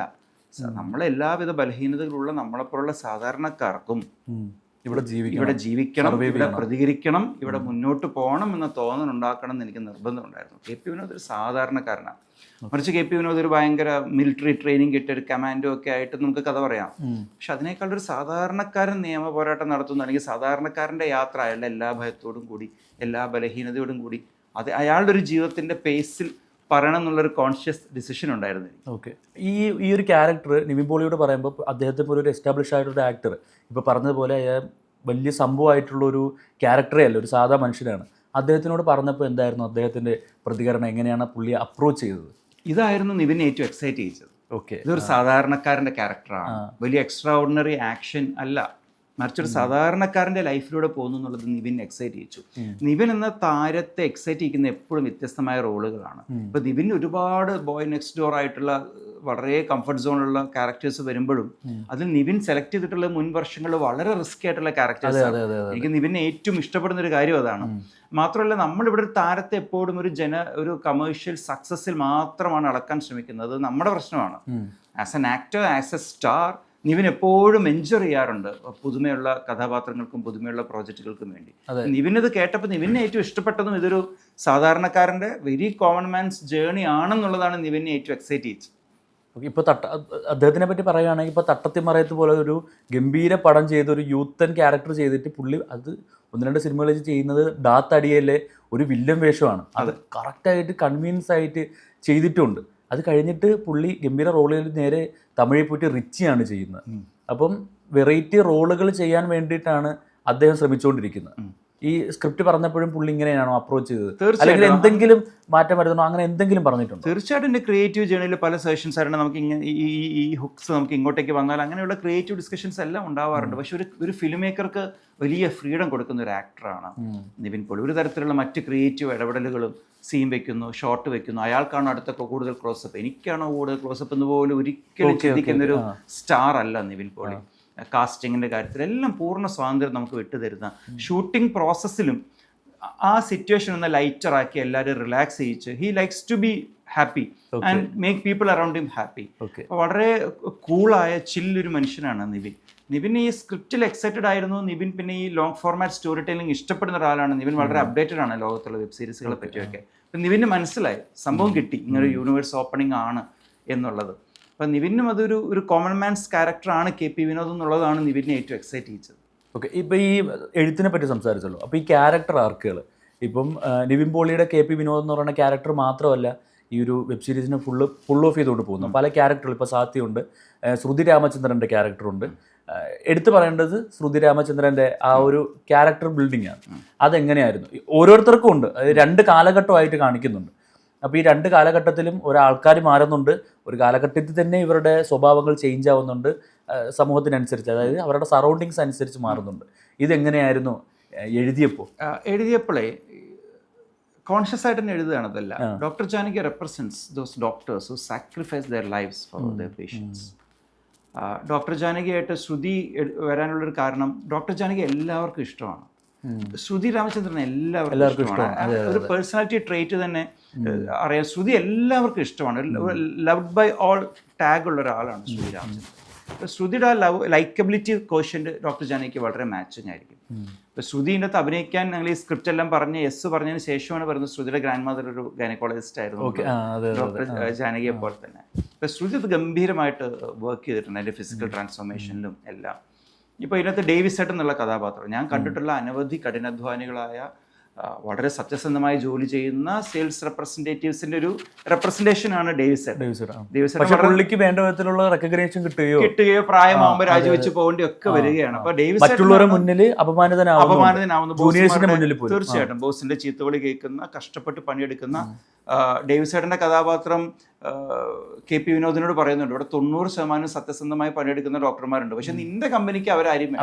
നമ്മളെല്ലാവിധ ബലഹീനതകളുള്ള നമ്മളെപ്പോലുള്ള സാധാരണക്കാർക്കും ഇവിടെ ജീവിക്കണം, ഇവിടെ പ്രതികരിക്കണം, ഇവിടെ മുന്നോട്ട് പോകണം എന്ന തോന്നലുണ്ടാക്കണം എന്ന് എനിക്ക് നിർബന്ധമുണ്ടായിരുന്നു. KP വിനോദ് ഒരു സാധാരണക്കാരനാണ്. മറിച്ച് KP വിനോദ് ഒരു ഭയങ്കര മിലിറ്ററി ട്രെയിനിങ് കിട്ടിയ ഒരു കമാൻഡോ ഒക്കെ ആയിട്ട് നമുക്ക് കഥ പറയാം. പക്ഷെ അതിനേക്കാൾ ഒരു സാധാരണക്കാരൻ നിയമ പോരാട്ടം നടത്തുന്നു, അല്ലെങ്കിൽ സാധാരണക്കാരൻ്റെ യാത്ര അയാളുടെ എല്ലാ ഭയത്തോടും കൂടി, എല്ലാ ബലഹീനതയോടും കൂടി, അത് അയാളുടെ ഒരു ജീവിതത്തിൻ്റെ പേസിൽ പറയണം എന്നുള്ളൊരു കോൺഷ്യസ് ഡിസിഷൻ ഉണ്ടായിരുന്നു. ഓക്കെ, ഈ ഒരു ക്യാരക്ടർ നിവിൻ പോളിയോട് പറയുമ്പോൾ അദ്ദേഹത്തെ പോലെ ഒരു എസ്റ്റാബ്ലിഷ് ആയിട്ടൊരു ആക്ടർ, ഇപ്പോൾ പറഞ്ഞതുപോലെ വലിയ സംഭവമായിട്ടുള്ളൊരു ക്യാരക്ടറേ അല്ല, ഒരു സാധാ മനുഷ്യനാണ്. അദ്ദേഹത്തിനോട് പറഞ്ഞപ്പോൾ എന്തായിരുന്നു അദ്ദേഹത്തിൻ്റെ പ്രതികരണം? എങ്ങനെയാണ് പുള്ളി അപ്രോച്ച് ചെയ്തത്? ഇതായിരുന്നു നിവിനെ ഏറ്റവും എക്സൈറ്റ് ചെയ്തത്. ഓക്കെ, ഇതൊരു സാധാരണക്കാരൻ്റെ ക്യാരക്ടറാണ്, വലിയ എക്സ്ട്രാ ഓർഡിനറി ആക്ഷൻ അല്ല, മറിച്ചൊരു സാധാരണക്കാരൻ്റെ ലൈഫിലൂടെ പോകുന്നു എന്നുള്ളത് നിവിൻ എക്സൈറ്റ് ചെയ്യിച്ചു. നിവിൻ എന്ന താരത്തെ എക്സൈറ്റ് ചെയ്യിക്കുന്ന എപ്പോഴും വ്യത്യസ്തമായ റോളുകളാണ്. ഇപ്പൊ നിവിൻ ഒരുപാട് ബോയ് നെക്സ്റ്റ് ഡോർ ആയിട്ടുള്ള വളരെ കംഫർട്ട് സോണുള്ള ക്യാരക്ടേഴ്സ് വരുമ്പോഴും അതിൽ നിവിൻ സെലക്ട് ചെയ്തിട്ടുള്ള മുൻ വർഷങ്ങളിൽ വളരെ റിസ്കി ആയിട്ടുള്ള ക്യാരക്ടേഴ്സ്. എനിക്ക് നിവിനെ ഏറ്റവും ഇഷ്ടപ്പെടുന്ന ഒരു കാര്യം അതാണ്. മാത്രമല്ല, നമ്മളിവിടെ ഒരു താരത്തെ എപ്പോഴും ഒരു കമേഴ്ഷ്യൽ സക്സസിൽ മാത്രമാണ് അളക്കാൻ ശ്രമിക്കുന്നത്. നമ്മുടെ പ്രശ്നമാണ്. As an actor, as A star, Nivin എപ്പോഴും എൻജോയ് ചെയ്യാറുണ്ട് പുതുമയുള്ള കഥാപാത്രങ്ങൾക്കും പുതുമയുള്ള പ്രോജക്റ്റുകൾക്കും വേണ്ടി. നിവിനത് കേട്ടപ്പോൾ നിവിനെ ഏറ്റവും ഇഷ്ടപ്പെട്ടതും ഇതൊരു സാധാരണക്കാരൻ്റെ വെരി കോമൺ മാൻസ് ജേണി ആണെന്നുള്ളതാണ് നിവിനെ ഏറ്റവും എക്സൈറ്റ് ചെയ്യിച്ചത്. ഇപ്പോൾ അദ്ദേഹത്തിനെ പറ്റി പറയുകയാണെങ്കിൽ ഇപ്പോൾ തട്ടത്തിമറയത്ത് പോലെ ഒരു ഗംഭീര പടം ചെയ്ത് ഒരു യൂത്തൻ ക്യാരക്ടർ ചെയ്തിട്ട് പുള്ളി അത് 1-2 സിനിമകൾ ചെയ്യുന്നത് ഡാത്തടിയയിലെ ഒരു വില്ലൻ വേഷമാണ്. അത് കറക്റ്റായിട്ട് കൺവീൻസ് ആയിട്ട് ചെയ്തിട്ടുണ്ട്. അത് കഴിഞ്ഞിട്ട് പുള്ളി ഗംഭീര റോളുകളിൽ നേരെ തമിഴിൽ പോയിട്ട് റിച്ചിയാണ് ചെയ്യുന്നത്. അപ്പം വെറൈറ്റി റോളുകൾ ചെയ്യാൻ വേണ്ടിയിട്ടാണ് അദ്ദേഹം ശ്രമിച്ചുകൊണ്ടിരിക്കുന്നത്. ഈ സ്ക്രിപ്റ്റ് പറഞ്ഞപ്പോഴും പുള്ളി ഇങ്ങനെയാണോ അപ്രോച്ച് ചെയ്തത്, അല്ലെങ്കിൽ എന്തെങ്കിലും മാറ്റം വരുത്തണോ, അങ്ങനെ എന്തെങ്കിലും പറഞ്ഞിട്ടുണ്ടോ? തീർച്ചയായിട്ടും എൻ്റെ ക്രിയേറ്റീവ് ജേണിയിൽ പല സെഷൻസ് ആയിരുന്നു. നമുക്ക് ഇങ്ങനെ ഈ ഹുക്സ് നമുക്ക് ഇങ്ങോട്ടേക്ക് വന്നാൽ അങ്ങനെയുള്ള ക്രിയേറ്റീവ് ഡിസ്കഷൻസ് എല്ലാം ഉണ്ടാവാറുണ്ട്. പക്ഷെ ഒരു ഫിലിം മേക്കർക്ക് വലിയ ഫ്രീഡം കൊടുക്കുന്ന ഒരു ആക്ടറാണ് നിവിൻ പോളി. ഒരു തരത്തിലുള്ള മറ്റ് ക്രിയേറ്റീവ് ഇടപെടലുകളും, സീൻ വെക്കുന്നു, ഷോട്ട് വെക്കുന്നു, അയാൾക്കാണോ അടുത്തൊക്കെ കൂടുതൽ ക്ലോസപ്പ്, എനിക്കാണോ കൂടുതൽ ക്ലോസപ്പ് എന്ന് പോലും ഒരിക്കലും ചിന്തിക്കുന്നൊരു സ്റ്റാർ അല്ല നിവിൻ പോളി. കാസ്റ്റിങ്ങിൻ്റെ കാര്യത്തിൽ എല്ലാം പൂർണ്ണ സ്വാതന്ത്ര്യം നമുക്ക് വിട്ടുതരുന്ന, ഷൂട്ടിംഗ് പ്രോസസ്സിലും ആ സിറ്റുവേഷൻ ഒന്ന് ലൈറ്ററാക്കി എല്ലാവരും റിലാക്സ് ചെയ്യിച്ച്, he likes to be happy and make people around him happy. Okay. വളരെ കൂളായ ചില്ലൊരു മനുഷ്യനാണ് നിവിൻ. നിവിൻ ഈ സ്ക്രിപ്റ്റിൽ എക്സൈറ്റഡ് ആയിരുന്നു. നിവിൻ പിന്നെ ഈ ലോങ് ഫോർമാറ്റ് സ്റ്റോറി ടെല്ലിംഗ് ഇഷ്ടപ്പെടുന്ന ഒരാളാണ്. നിവിൻ വളരെ അപ്ഡേറ്റഡ് ആണ് ലോകത്തുള്ള വെബ് സീരീസുകളെ പറ്റിയൊക്കെ. അപ്പം നിവിന് മനസ്സിലായി, സംഭവം കിട്ടി, ഇങ്ങനെ യൂണിവേഴ്സ് ഓപ്പണിംഗ് ആണ് എന്നുള്ളത്. അപ്പം നിവിനും അതൊരു കോമൺ മാൻസ് ക്യാരക്ടറാണ് KP വിനോദ് എന്നുള്ളതാണ് നിവിനെ ഏറ്റവും എക്സൈറ്റ് ചെയ്യിച്ചത്. ഓക്കെ. ഇപ്പോൾ ഈ എഴുത്തിനെ പറ്റി സംസാരിച്ചല്ലോ, അപ്പോൾ ഈ ക്യാരക്ടർ ആർക്കുകൾ ഇപ്പം നിവിൻ പോളിയുടെ KP വിനോദ് എന്ന് പറയുന്ന ക്യാരക്ടർ മാത്രമല്ല ഈ ഒരു വെബ് സീരീസിനെ ഫുൾ ഓഫ് ചെയ്തുകൊണ്ട് പോകുന്നു. പല ക്യാരക്ടറുകൾ, ഇപ്പോൾ സാത്വിയുണ്ട്, ശ്രുതി രാമചന്ദ്രൻ്റെ ക്യാരക്ടറുണ്ട്. എടുത്തു പറയേണ്ടത് ശ്രുതി രാമചന്ദ്രൻ്റെ ആ ഒരു ക്യാരക്ടർ ബിൽഡിംഗ് ആണ്. അതെങ്ങനെയായിരുന്നു? ഓരോരുത്തർക്കും ഉണ്ട്, അത് 2 കാലഘട്ടമായിട്ട് കാണിക്കുന്നുണ്ട്. അപ്പോൾ ഈ 2 കാലഘട്ടത്തിലും ഒരാൾക്കാർ മാറുന്നുണ്ട്. ഒരു കാലഘട്ടത്തിൽ തന്നെ ഇവരുടെ സ്വഭാവങ്ങൾ ചേഞ്ച് ആവുന്നുണ്ട്, സമൂഹത്തിനനുസരിച്ച്, അതായത് അവരുടെ സറൗണ്ടിങ്സ് അനുസരിച്ച് മാറുന്നുണ്ട്. ഇതെങ്ങനെയായിരുന്നു എഴുതിയപ്പോഴേ കോൺഷ്യസ് ആയിട്ട് തന്നെ എഴുതുകയാണ് അതല്ല. Doctor Janaki represents those doctors who sacrifice their lifes for their patients. Doctor ജാനകിയായിട്ട് ശ്രുതി വരാനുള്ളൊരു കാരണം, ഡോക്ടർ ജാനകി എല്ലാവർക്കും ഇഷ്ടമാണ്. ശ്രുതി രാമചന്ദ്രൻ എല്ലാവർക്കും ഇഷ്ടമാണ്. ഒരു പേഴ്സണാലിറ്റി ട്രേറ്റ് തന്നെ അറിയാം. ശ്രുതി എല്ലാവർക്കും ഇഷ്ടമാണ്. ലവ്ഡ് ബൈ ഓൾ ടാഗ് ഉള്ള ഒരാളാണ് ശ്രുതി രാമചന്ദ്രൻ. ശ്രുതിയുടെ ആ ലൈക്കബിലിറ്റി കോഷ്യന്റ് ഡോക്ടർ ജാനകിക്ക് വളരെ മാച്ചിങ് ആയിരിക്കും. ഇപ്പോൾ ശ്രുതിൻ്റെ അകത്ത് അഭിനയിക്കാൻ ഞങ്ങൾ ഈ സ്ക്രിപ്റ്റ് എല്ലാം പറഞ്ഞ് പറഞ്ഞതിന് ശേഷമാണ് പറയുന്നത് ശ്രുതിയുടെ ഗ്രാൻഡ് മദർ ഒരു ഗൈനക്കോളജിസ്റ്റ് ആയിരുന്നു ഡോക്ടർ ജാനകിയെ പോലെ തന്നെ. ഇപ്പോൾ ശ്രുതി അത് ഗംഭീരമായിട്ട് വർക്ക് ചെയ്തിട്ടുണ്ട് അതിൻ്റെ ഫിസിക്കൽ ട്രാൻസ്ഫോർമേഷനിലും എല്ലാം. ഇപ്പോൾ ഇതിനകത്ത് ഡേവിസ് ചേട്ടൻ എന്നുള്ള കഥാപാത്രം ഞാൻ കണ്ടിട്ടുള്ള അനവധി കഠിനാധ്വാനികളായ വളരെ സത്യസന്ധമായി ജോലി ചെയ്യുന്ന സെയിൽസ് റെപ്രസെന്റേറ്റീവ്സിന്റെ ഒരു റെപ്രസെന്റേഷൻ ആണ് ഡേവിസ് ചേട്ടൻ. പുള്ളിക്ക് വേണ്ട വിധത്തിലുള്ള റെക്കഗ്നേഷൻ കിട്ടുകയോ പ്രായമാകുമ്പോൾ രാജിവെച്ച് പോകേണ്ടി ഒക്കെ വരികയാണ്. അപ്പൊ ഡേവിസ് മുന്നിൽ അപമാനിതനാവുന്നു. തീർച്ചയായിട്ടും ബോസിന്റെ ചീത്തവിളി കേൾക്കുന്ന, കഷ്ടപ്പെട്ട് പണിയെടുക്കുന്ന ഡേവിസ് ചേട്ടന്റെ കഥാപാത്രം KP വിനോദിനോട് പറയുന്നുണ്ട്, ഇവിടെ 90% സത്യസന്ധമായി പണിയെടുക്കുന്ന ഡോക്ടർമാരുണ്ട്, പക്ഷെ നിന്റെ കമ്പനിക്ക് അവരാരും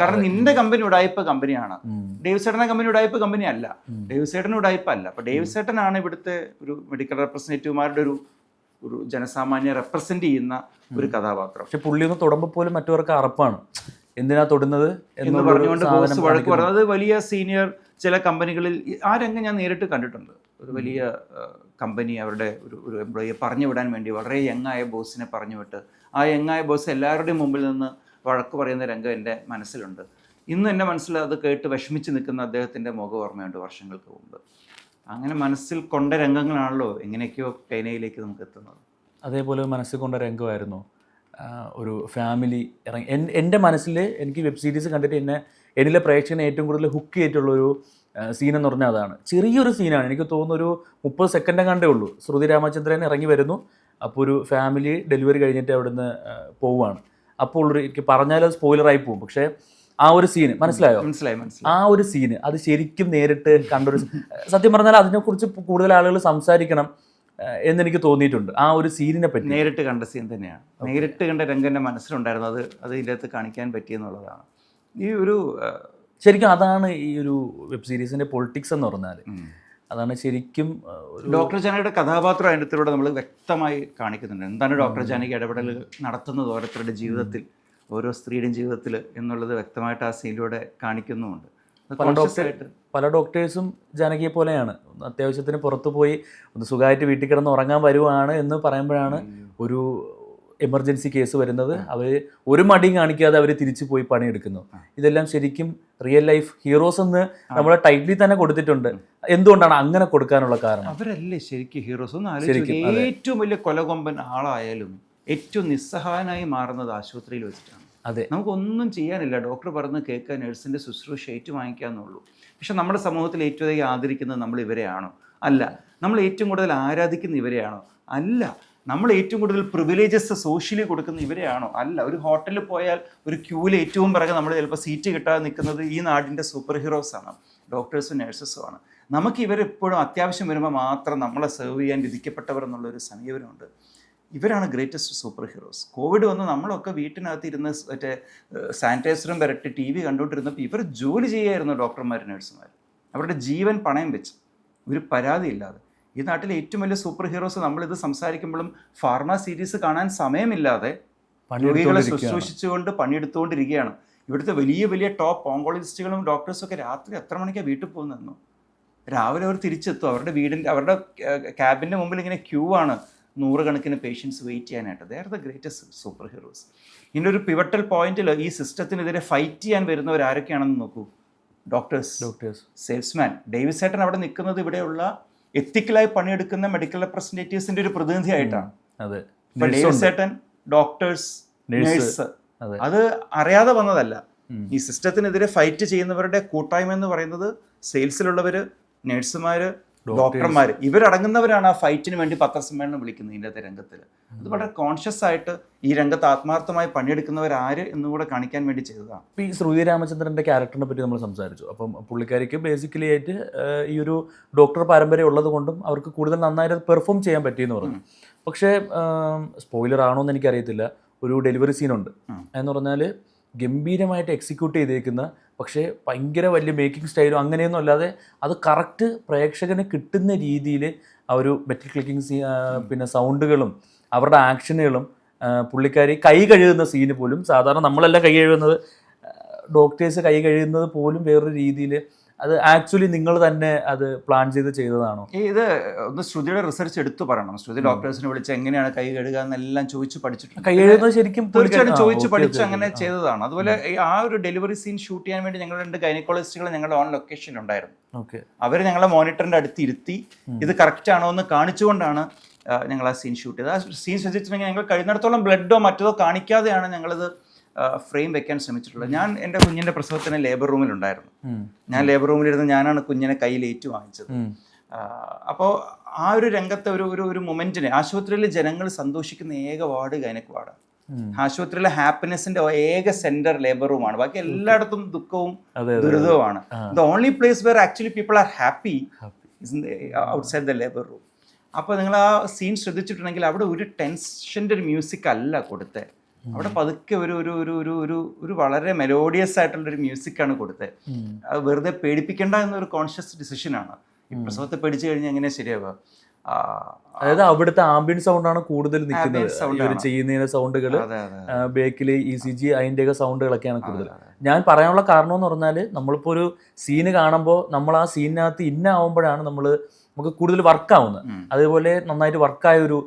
കാരണം നിന്റെ കമ്പനി ഉടായ്പ കമ്പനിയാണ്. ഡേവിസ് ചേട്ടന്റെ കമ്പനി ഉടായ്പ കമ്പനി അല്ല, ഡേവിസ് ചേട്ടൻ ഉടായ്പ അല്ല. അപ്പൊ ഡേവിസ് ചേട്ടനാണ് ഇവിടുത്തെ ഒരു മെഡിക്കൽ റെപ്രസെന്റേറ്റീവ്മാരുടെ ഒരു ജനസാമാന്യ റെപ്രസെന്റ് ചെയ്യുന്ന ഒരു കഥാപാത്രം. പക്ഷെ പുള്ളി ഒന്ന് തൊടുമ്പോൾ പോലും മറ്റവർക്ക് അറപ്പാണ്, എന്തിനാ തൊടുന്നത് എന്ന് പറഞ്ഞുകൊണ്ട് ബോസ് വഴക്ക് പറയുന്നത്. അത് വലിയ സീനിയർ ചില കമ്പനികളിൽ ആ രംഗം ഞാൻ നേരിട്ട് കണ്ടിട്ടുണ്ട്. ഒരു വലിയ കമ്പനി അവരുടെ ഒരു എംപ്ലോയിയെ പറഞ്ഞു വിടാൻ വേണ്ടി വളരെ യങ്ങായ ബോസിനെ പറഞ്ഞു വിട്ട് ആ യങ്ങായ ബോസ് എല്ലാവരുടെയും മുമ്പിൽ നിന്ന് വഴക്ക് പറയുന്ന രംഗം എൻ്റെ മനസ്സിലുണ്ട്. ഇന്ന് എൻ്റെ മനസ്സിൽ അത് കേട്ട് വിഷമിച്ച് നിൽക്കുന്ന അദ്ദേഹത്തിൻ്റെ മുഖം ഓർമ്മയുണ്ട് വർഷങ്ങൾക്ക് മുമ്പ്. അങ്ങനെ മനസ്സിൽ കൊണ്ട രംഗങ്ങളാണല്ലോ എങ്ങനെയൊക്കെയോ പേനയിലേക്ക് നമുക്ക് എത്തുന്നത്. അതേപോലെ മനസ്സിൽ കൊണ്ട രംഗമായിരുന്നു ഒരു ഫാമിലി ഇറങ്ങി. എൻ്റെ മനസ്സിൽ എനിക്ക് വെബ് സീരീസ് കണ്ടിട്ട് എന്നിലെ പ്രേക്ഷകനെ ഏറ്റവും കൂടുതൽ ഹുക്ക് ചെയ്തിട്ടുള്ളൊരു സീൻ എന്ന് പറഞ്ഞാൽ അതാണ്. ചെറിയൊരു സീനാണ്, എനിക്ക് തോന്നുന്നു ഒരു 30 സെക്കൻഡ് കണ്ടേ ഉള്ളൂ. ശ്രുതി രാമചന്ദ്രൻ ഇറങ്ങി വരുന്നു, അപ്പോൾ ഒരു ഫാമിലി ഡെലിവറി കഴിഞ്ഞിട്ട് അവിടുന്ന് പോവുകയാണ്. അപ്പോൾ എനിക്ക് പറഞ്ഞാൽ അത് സ്പോയിലറായി പോകും, പക്ഷേ ആ ഒരു സീന് മനസ്സിലായോ? മനസ്സിലായി. ആ ഒരു സീന് അത് ശരിക്കും നേരിട്ട് കണ്ടൊരു, സത്യം പറഞ്ഞാൽ അതിനെക്കുറിച്ച് കൂടുതൽ ആളുകൾ സംസാരിക്കണം എന്നെനിക്ക് തോന്നിയിട്ടുണ്ട്. ആ ഒരു സീനിനെ പറ്റി നേരിട്ട് കണ്ട സീൻ തന്നെയാണ്, നേരിട്ട് കണ്ട രംഗം എൻ്റെ മനസ്സിലുണ്ടായിരുന്നു. അത് ഇതിൻ്റെ അകത്ത് കാണിക്കാൻ പറ്റിയെന്നുള്ളതാണ്. ഈ ഒരു ശരിക്കും അതാണ് ഈ ഒരു വെബ് സീരീസിൻ്റെ പൊളിറ്റിക്സ് എന്ന് പറഞ്ഞാൽ. അതാണ് ശരിക്കും ഡോക്ടർ ജാനകിയുടെ കഥാപാത്രം അതിനകത്തിലൂടെ നമ്മൾ വ്യക്തമായി കാണിക്കുന്നുണ്ട്. എന്താണ് ഡോക്ടർ ജാനകി ഇടപെടൽ നടത്തുന്നത് ഓരോരുത്തരുടെ ജീവിതത്തിൽ, ഓരോ സ്ത്രീയുടെയും ജീവിതത്തിൽ എന്നുള്ളത് വ്യക്തമായിട്ട് ആ സീനിലൂടെ കാണിക്കുന്നുമുണ്ട്. പല ഡോക്ടേഴ്സും ജാനകിയെ പോലെയാണ്, അത്യാവശ്യത്തിന് പുറത്തു പോയി ഒന്ന് സുഖമായിട്ട് വീട്ടിൽ കിടന്ന് ഉറങ്ങാൻ വരുവാണ് എന്ന് പറയുമ്പോഴാണ് ഒരു എമർജൻസി കേസ് വരുന്നത്. അവർ ഒരു മടിയും കാണിക്കാതെ അവർ തിരിച്ചു പോയി പണിയെടുക്കുന്നു. ഇതെല്ലാം ശരിക്കും റിയൽ ലൈഫ് ഹീറോസ് എന്ന് നമ്മുടെ ടൈറ്റിൽ തന്നെ കൊടുത്തിട്ടുണ്ട്. എന്തുകൊണ്ടാണ് അങ്ങനെ കൊടുക്കാനുള്ള കാരണം? അവരല്ലേ ശരിക്കും ഹീറോസ്? ഒന്ന് ആലോചിച്ച്, ഏറ്റവും വലിയ കൊലകൊമ്പൻ ആളായാലും ഏറ്റവും നിസ്സഹായനായി മാറുന്നത് ആശുപത്രിയിൽ വെച്ചിട്ടാണ്. അതെ, നമുക്കൊന്നും ചെയ്യാനില്ല, ഡോക്ടർ പറഞ്ഞ് കേൾക്കുക, നഴ്സിൻ്റെ ശുശ്രൂഷ ഏറ്റുവാങ്ങിക്കാന്നുള്ളൂ. പക്ഷെ നമ്മുടെ സമൂഹത്തിൽ ഏറ്റവും അധികം ആദരിക്കുന്നത് നമ്മൾ ഇവരെയാണോ? അല്ല. നമ്മൾ ഏറ്റവും കൂടുതൽ ആരാധിക്കുന്ന ഇവരെയാണോ? അല്ല. നമ്മൾ ഏറ്റവും കൂടുതൽ പ്രിവിലേജസ് സോഷ്യലി കൊടുക്കുന്ന ഇവരെയാണോ? അല്ല. ഒരു ഹോട്ടലിൽ പോയാൽ ഒരു ക്യൂവിൽ ഏറ്റവും പിറകെ നമ്മൾ ചിലപ്പോൾ സീറ്റ് കിട്ടാതെ നിൽക്കുന്നത് ഈ നാടിൻ്റെ സൂപ്പർ ഹീറോസാണ്, ഡോക്ടേഴ്സും നഴ്സസും ആണ്. നമുക്ക് ഇവരെപ്പോഴും അത്യാവശ്യം വരുമ്പോൾ മാത്രം നമ്മളെ സെർവ് ചെയ്യാൻ വിധിക്കപ്പെട്ടവർ എന്നുള്ളൊരു സമീപനമുണ്ട്. ഇവരാണ് ഗ്രേറ്റസ്റ്റ് സൂപ്പർ ഹീറോസ്. കോവിഡ് വന്ന് നമ്മളൊക്കെ വീട്ടിനകത്ത് ഇരുന്ന് മറ്റേ സാനിറ്റൈസറും വരട്ടി TV കണ്ടുകൊണ്ടിരുന്നപ്പോൾ ഇവർ ജോലി ചെയ്യായിരുന്നു, ഡോക്ടർമാർ നഴ്സുമാർ. അവരുടെ ജീവൻ പണയം വെച്ച് ഒരു പരാതിയില്ലാതെ. ഈ നാട്ടിലെ ഏറ്റവും വലിയ സൂപ്പർ ഹീറോസ് നമ്മളിത് സംസാരിക്കുമ്പോഴും ഫാർമ സീരീസ് കാണാൻ സമയമില്ലാതെ രോഗികളെ ശുശ്രൂഷിച്ചുകൊണ്ട് പണിയെടുത്തുകൊണ്ടിരിക്കുകയാണ്. ഇവിടുത്തെ വലിയ വലിയ ടോപ്പ് ഓങ്കോളജിസ്റ്റുകളും ഡോക്ടേഴ്സും ഒക്കെ രാത്രി എത്ര മണിക്കാണ് വീട്ടിൽ പോകുന്നതെന്നോ? രാവിലെ അവർ തിരിച്ചെത്തും. അവരുടെ ക്യാബിൻ്റെ മുമ്പിൽ ഇങ്ങനെ ക്യൂ ആണ്, നൂറുകണക്കിന് പേഷ്യൻസ് വെയിറ്റ് ചെയ്യാനായിട്ട്. They are the greatest super heroes. ഇതിൻ്റെ ഒരു പിവട്ടൽ പോയിന്റിൽ ഈ സിസ്റ്റത്തിനെതിരെ ഫൈറ്റ് ചെയ്യാൻ വരുന്നവർ ആരൊക്കെയാണെന്ന് നോക്കൂ. Doctors, salesman. ഡേവിസ് ഏട്ടൻ അവിടെ നിൽക്കുന്നത് ഇവിടെയുള്ള എത്തിക്കലായി പണിയെടുക്കുന്ന മെഡിക്കൽ റെപ്രസെൻറ്റേറ്റീവ്സിൻ്റെ ഒരു പ്രതിനിധിയായിട്ടാണ്. ഡേവിസ് ഏട്ടൻ, ഡോക്ടേഴ്സ്, നേഴ്സ്, അത് അറിയാതെ വന്നതല്ല. ഈ സിസ്റ്റത്തിനെതിരെ ഫൈറ്റ് ചെയ്യുന്നവരുടെ കൂട്ടായ്മ എന്ന് പറയുന്നത് സെയിൽസിലുള്ളവർ, നേഴ്സുമാർ, ഡോക്ടർമാർ, ഇവരടങ്ങുന്നവരാണ് ആ ഫൈറ്റിന് വേണ്ടി പത്രസമ്മേളനം വിളിക്കുന്നത്. ഇതിൻ്റെ രംഗത്തിൽ അത് വളരെ കോൺഷ്യസ് ആയിട്ട് ഈ രംഗത്ത് ആത്മാർത്ഥമായി പണിയെടുക്കുന്നവരാര് എന്നുകൂടെ കാണിക്കാൻ വേണ്ടി ചെയ്തതാണ്. ഇപ്പോൾ ഈ ശ്രുതി രാമചന്ദ്രൻ്റെ ക്യാരക്ടറിനെ പറ്റി നമ്മൾ സംസാരിച്ചു. അപ്പം പുള്ളിക്കാരിക്ക് ബേസിക്കലി ആയിട്ട് ഈ ഒരു ഡോക്ടർ പാരമ്പര്യം ഉള്ളത് കൊണ്ടും അവർക്ക് കൂടുതൽ നന്നായിട്ട് പെർഫോം ചെയ്യാൻ പറ്റിയെന്ന് പറഞ്ഞു. പക്ഷേ സ്പോയിലർ ആണോ എന്ന് എനിക്കറിയത്തില്ല, ഒരു ഡെലിവറി സീനുണ്ട്. എന്ന് പറഞ്ഞാൽ ഗംഭീരമായിട്ട് എക്സിക്യൂട്ട് ചെയ്തേക്കുന്ന, പക്ഷേ ഭയങ്കര വലിയ മേക്കിംഗ് സ്റ്റൈലും അങ്ങനെയൊന്നും അല്ലാതെ അത് കറക്റ്റ് പ്രേക്ഷകന് കിട്ടുന്ന രീതിയിൽ ആ ഒരു മെറ്റൽ ക്ലിക്കിംഗ് പിന്നെ സൗണ്ടുകളും അവരുടെ ആക്ഷനുകളും, പുള്ളിക്കാരി കൈ കഴുകുന്ന സീന് പോലും, സാധാരണ നമ്മളെല്ലാം കൈ കഴുകുന്നത്, ഡോക്ടേഴ്സ് കൈ കഴുകുന്നത് പോലും വേറൊരു രീതിയിൽ, അത് ആക്ച്വലി നിങ്ങൾ തന്നെ അത് പ്ലാൻ ചെയ്തതാണോ? ഇത് ഒന്ന് ശ്രുതിയുടെ റിസർച്ച് എടുത്തു പറയണം. ശ്രുതി ഡോക്ടേഴ്സിനെ വിളിച്ച് എങ്ങനെയാണ് കൈ കഴുകുക എന്നെല്ലാം ചോദിച്ചു പഠിച്ചിട്ടുണ്ട്. കൈ കഴുകുന്നത് ശരിക്കും തീർച്ചയായിട്ടും ചോദിച്ചു പഠിച്ച് അങ്ങനെ ചെയ്തതാണ്. അതുപോലെ ആ ഒരു ഡെലിവറി സീൻ ഷൂട്ട് ചെയ്യാൻ വേണ്ടി ഞങ്ങൾ 2 ഗൈനക്കോളജിസ്റ്റുകൾ ഞങ്ങളുടെ ഓൺ ലൊക്കേഷനിൽ ഉണ്ടായിരുന്നു. അവർ ഞങ്ങളെ മോണിറ്ററിൻ്റെ അടുത്ത് ഇരുത്തി ഇത് കറക്റ്റ് ആണോ എന്ന് കാണിച്ചുകൊണ്ടാണ് ഞങ്ങൾ ആ സീൻ ഷൂട്ട് ചെയ്തത്. ആ സീൻ ശ്രദ്ധിച്ചിട്ടുണ്ടെങ്കിൽ ഞങ്ങൾ കഴിയുന്നിടത്തോളം ബ്ലഡോ മറ്റതോ കാണിക്കാതെയാണ് ഞങ്ങളിത് ഫ്രെയിം വെക്കാൻ ശ്രമിച്ചിട്ടുള്ളത്. ഞാൻ എൻ്റെ കുഞ്ഞിൻ്റെ പ്രസവത്തിന് ലേബർ റൂമിലുണ്ടായിരുന്നു. ഞാൻ ലേബർ റൂമിലിരുന്ന് ഞാനാണ് കുഞ്ഞിനെ കയ്യിൽ ഏറ്റു വാങ്ങിച്ചത്. അപ്പോൾ ആ ഒരു രംഗത്തെ ഒരു മൊമെന്റിന് ആശുപത്രിയിലെ ജനങ്ങൾ സന്തോഷിക്കുന്ന ഏക വാർഡ് ഗൈനക് വാർഡാണ്. ആശുപത്രിയിലെ ഹാപ്പിനെസിന്റെ ഏക സെന്റർ ലേബർ റൂമാണ്. ബാക്കി എല്ലായിടത്തും ദുഃഖവും ദുരിതവുമാണ്. The only place where actually people are happy outside the labour room. അപ്പോൾ നിങ്ങൾ ആ സീൻ ശ്രദ്ധിച്ചിട്ടുണ്ടെങ്കിൽ അവിടെ ഒരു ടെൻഷൻ്റെ ഒരു മ്യൂസിക് അല്ല കൊടുത്തത്. അവിടെ പതുക്കെ ഒരു വളരെ മെലോഡിയസ് ആയിട്ടുള്ളൊരു മ്യൂസിക്കാണ് കൊടുത്തത്. അത് വെറുതെ പേടിപ്പിക്കേണ്ട എന്നൊരു കോൺഷ്യസ് ഡിസിഷനാണ്. ഈ പ്രസവത്തെ പേടിച്ചു കഴിഞ്ഞാൽ എങ്ങനെയാ ശരിയാവുക? അതായത് അവിടുത്തെ ആംബിയൻസ് സൗണ്ടാണ് കൂടുതൽ നിൽക്കുന്നത്. ചെയ്യുന്ന സൗണ്ടുകൾ, ബേക്കില് ECG അതിൻ്റെയൊക്കെ സൗണ്ടുകളൊക്കെയാണ് കൂടുതൽ. ഞാൻ പറയാനുള്ള കാരണം എന്ന് പറഞ്ഞാൽ, നമ്മളിപ്പോൾ ഒരു സീന് കാണുമ്പോൾ നമ്മൾ ആ സീനിനകത്ത് ഇന്നാവുമ്പോഴാണ് നമുക്ക് കൂടുതൽ വർക്കാവുന്നത്. അതേപോലെ നന്നായിട്ട് വർക്കായ ഒരു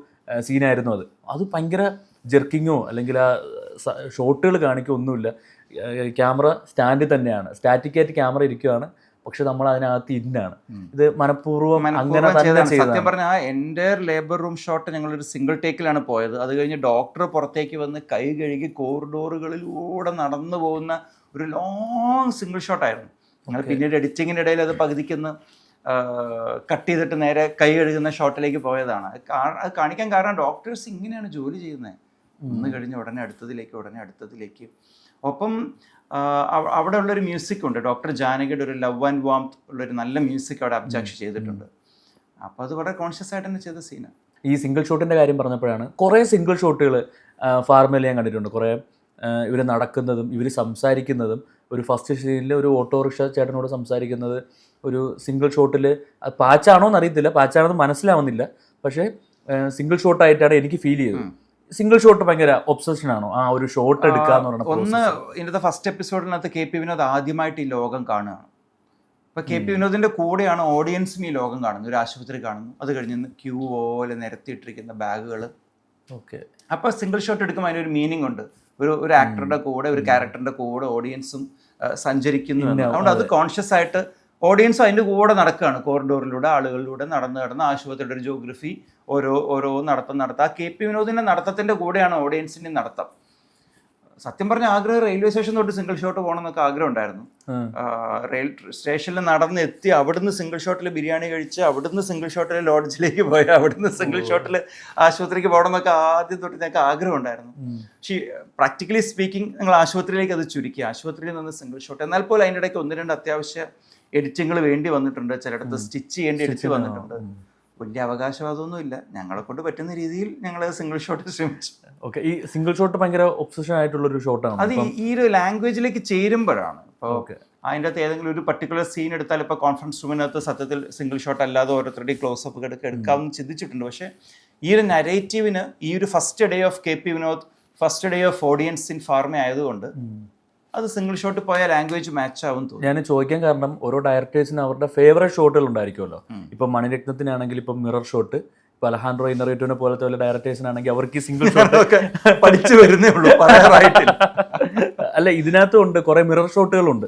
സീനായിരുന്നു അത് ഭയങ്കര ജെർക്കിങ്ങോ അല്ലെങ്കിൽ ആ ഷോട്ടുകൾ കാണിക്കോ ഒന്നുമില്ല. ക്യാമറ സ്റ്റാൻഡിൽ തന്നെയാണ്, സ്റ്റാറ്റിക്കായിട്ട് ക്യാമറ ഇരിക്കുകയാണ്, പക്ഷെ നമ്മൾ അതിനകത്ത് ഇന്നാണ്. ഇത് മനഃപൂർവ്വം അങ്ങനെ തന്നെ. സത്യം പറഞ്ഞാൽ ആ എൻ്റയർ ലേബർ റൂം ഷോട്ട് ഞങ്ങളൊരു സിംഗിൾ ടേക്കിലാണ് പോയത്. അത് കഴിഞ്ഞ് ഡോക്ടർ പുറത്തേക്ക് വന്ന് കൈ കഴുകി കോറിഡോറുകളിലൂടെ നടന്നു പോകുന്ന ഒരു ലോങ് സിംഗിൾ ഷോട്ടായിരുന്നു. ഞങ്ങൾ പിന്നീട് എഡിറ്റിങ്ങിൻ്റെ ഇടയിൽ അത് പകുതിക്കൊന്ന് കട്ട് ചെയ്തിട്ട് നേരെ കൈ കഴുകുന്ന ഷോട്ടിലേക്ക് പോയതാണ്. അത് കാണിക്കാൻ കാരണം ഡോക്ടേഴ്സ് ഇങ്ങനെയാണ് ജോലി ചെയ്യുന്നത്. ഒന്ന് കഴിഞ്ഞ് ഉടനെ അടുത്തതിലേക്ക്. ഒപ്പം അവിടെ ഉള്ളൊരു മ്യൂസിക് ഉണ്ട്. ഡോക്ടർ ജാനകിയുടെ ഒരു ലവ് ആൻഡ് വാംത്ത് ഉള്ളൊരു നല്ല മ്യൂസിക് അവിടെ അബ്ജാക്ട് ചെയ്തിട്ടുണ്ട്. അപ്പോൾ അത് വളരെ കോൺഷ്യസ് ആയിട്ട് തന്നെ ചെയ്ത സീനാണ്. ഈ സിംഗിൾ ഷോട്ടിൻ്റെ കാര്യം പറഞ്ഞപ്പോഴാണ്, കുറേ സിംഗിൾ ഷോട്ടുകൾ ഫാർമയിൽ ഞാൻ കണ്ടിട്ടുണ്ട്. കുറേ ഇവർ നടക്കുന്നതും ഇവർ സംസാരിക്കുന്നതും, ഒരു ഫസ്റ്റ് സീനിൽ ഒരു ഓട്ടോറിക്ഷ ചേട്ടനോട് സംസാരിക്കുന്നത് ഒരു സിംഗിൾ ഷോട്ടിൽ, പാച്ചാണോ എന്നറിയത്തില്ല, പാച്ചാണെന്ന് മനസ്സിലാവുന്നില്ല, പക്ഷേ സിംഗിൾ ഷോട്ടായിട്ടാണ് എനിക്ക് ഫീൽ ചെയ്തത്. സിംഗിൾ ഷോട്ട് ഭയങ്കര ഒബ്സഷൻ ആണോ ആ ഒരു ഷോട്ട് എടുക്കുക എന്ന് പറയുന്നത്? ഒന്ന്, ഇതിൻ്റെ ഫസ്റ്റ് എപ്പിസോഡിനകത്ത് KP വിനോദ് ആദ്യമായിട്ട് ഈ ലോകം കാണുകയാണ്. അപ്പോൾ KP വിനോദിൻ്റെ കൂടെയാണ് ഓഡിയൻസും ഈ ലോകം കാണുന്നത്. ഒരു ആശുപത്രി കാണുന്നു, അത് കഴിഞ്ഞ് ക്യൂ പോലെ നിരത്തിയിട്ടിരിക്കുന്ന ബാഗുകൾ. ഓക്കെ. അപ്പോൾ സിംഗിൾ ഷോട്ട് എടുക്കുമ്പോൾ അതിനൊരു മീനിങ് ഉണ്ട്. ഒരു ആക്ടറുടെ കൂടെ, ഒരു ക്യാരക്ടറിൻ്റെ കൂടെ ഓഡിയൻസും സഞ്ചരിക്കുന്നു. അതുകൊണ്ട് അത് കോൺഷ്യസ് ആയിട്ട് ഓഡിയൻസ് അതിൻ്റെ കൂടെ നടക്കുകയാണ്. കോറിഡോറിലൂടെ ആളുകളിലൂടെ നടന്ന് ആശുപത്രിയുടെ ഒരു ജോഗ്രഫി ഓരോ നടത്തം. ആ KP വിനോദിൻ്റെ നടത്തത്തിൻ്റെ കൂടെയാണ് ഓഡിയൻസിൻ്റെ നടത്തം. സത്യം പറഞ്ഞ ആഗ്രഹം റെയിൽവേ സ്റ്റേഷൻ തൊട്ട് സിംഗിൾ ഷോട്ട് പോകണം എന്നൊക്കെ ആഗ്രഹം ഉണ്ടായിരുന്നു. റെയിൽ സ്റ്റേഷനിൽ നടന്ന് എത്തി, അവിടുന്ന് സിംഗിൾ ഷോട്ടിൽ ബിരിയാണി കഴിച്ച്, അവിടുന്ന് സിംഗിൾ ഷോട്ടിൽ ലോഡ്ജിലേക്ക് പോയി, അവിടുന്ന് സിംഗിൾ ഷോട്ടിൽ ആശുപത്രിക്ക് പോകണം എന്നൊക്കെ ആദ്യം തൊട്ട് ഞങ്ങൾക്ക് ആഗ്രഹം ഉണ്ടായിരുന്നു. പക്ഷേ പ്രാക്ടിക്കലി സ്പീക്കിംഗ് ഞങ്ങൾ ആശുപത്രിയിലേക്ക് അത് ചുരുക്കി. ആശുപത്രിയിൽ നിന്ന് സിംഗിൾ ഷോട്ട്. എന്നാൽ പോലും അതിൻ്റെ ഇടയ്ക്ക് 1-2 അത്യാവശ്യ എഡിറ്റിങ്ങൾ വേണ്ടി വന്നിട്ടുണ്ട്. ചിലയിടത്ത് സ്റ്റിച്ച് ചെയ്യേണ്ടി എഡിറ്റ് വന്നിട്ടുണ്ട്. വലിയ അവകാശവാദമൊന്നും ഇല്ല, ഞങ്ങളെ കൊണ്ട് പറ്റുന്ന രീതിയിൽ ഞങ്ങൾ സിംഗിൾ ഷോട്ട് ശ്രമിച്ചു. ഓക്കെ. ഈ സിംഗിൾ ഷോട്ട് ഭയങ്കര ഒബ്സഷൻ ആയിട്ടുള്ളൊരു ഷോട്ടാണ്. അത് ഈ ഒരു ലാംഗ്വേജിലേക്ക് ചേരുമ്പോഴാണ്. ഇപ്പോൾ അതിൻ്റെ അകത്ത് ഏതെങ്കിലും ഒരു പർട്ടിക്കുലർ സീൻ എടുത്താൽ, ഇപ്പോൾ കോൺഫറൻസ് റൂമിനകത്ത് സത്യത്തിൽ സിംഗിൾ ഷോട്ട് അല്ലാതെ ഓരോരുത്തരുടെയും ക്ലോസപ്പ് എടുക്കാമെന്ന് ചിന്തിച്ചിട്ടുണ്ട്. പക്ഷേ ഈ ഒരു നരേറ്റീവിന് ഈ ഒരു first day of KP Vinod, first day of audience in pharma ആയതുകൊണ്ട് അത് സിംഗിൾ ഷോട്ട് പോയാൽ ലാംഗ്വേജ് മാച്ച് ആവും തോന്നുന്നു. ഞാൻ ചോദിക്കാൻ കാരണം ഓരോ ഡയറക്ടേഴ്സിന് അവരുടെ ഫേവറേറ്റ് ഷോട്ടുകൾ ഉണ്ടായിരിക്കുമല്ലോ. ഇപ്പം മണിരത്നത്തിനാണെങ്കിൽ ഇപ്പം മിറർ ഷോട്ട്, ഇപ്പോൾ അലഹാൻഡ്രോ ഇന്നറിയേറ്റോനെ പോലത്തെ വല്ല ഡയറക്ടേഴ്സിനാണെങ്കിൽ അവർക്ക് സിംഗിൾ ഷോട്ട് പഠിച്ചു വരുന്നേ ഉള്ളൂ, പറയാറായിട്ടില്ല. അല്ല, ഇതിനകത്തും ഉണ്ട് കുറെ മിറർ ഷോട്ടുകളുണ്ട്.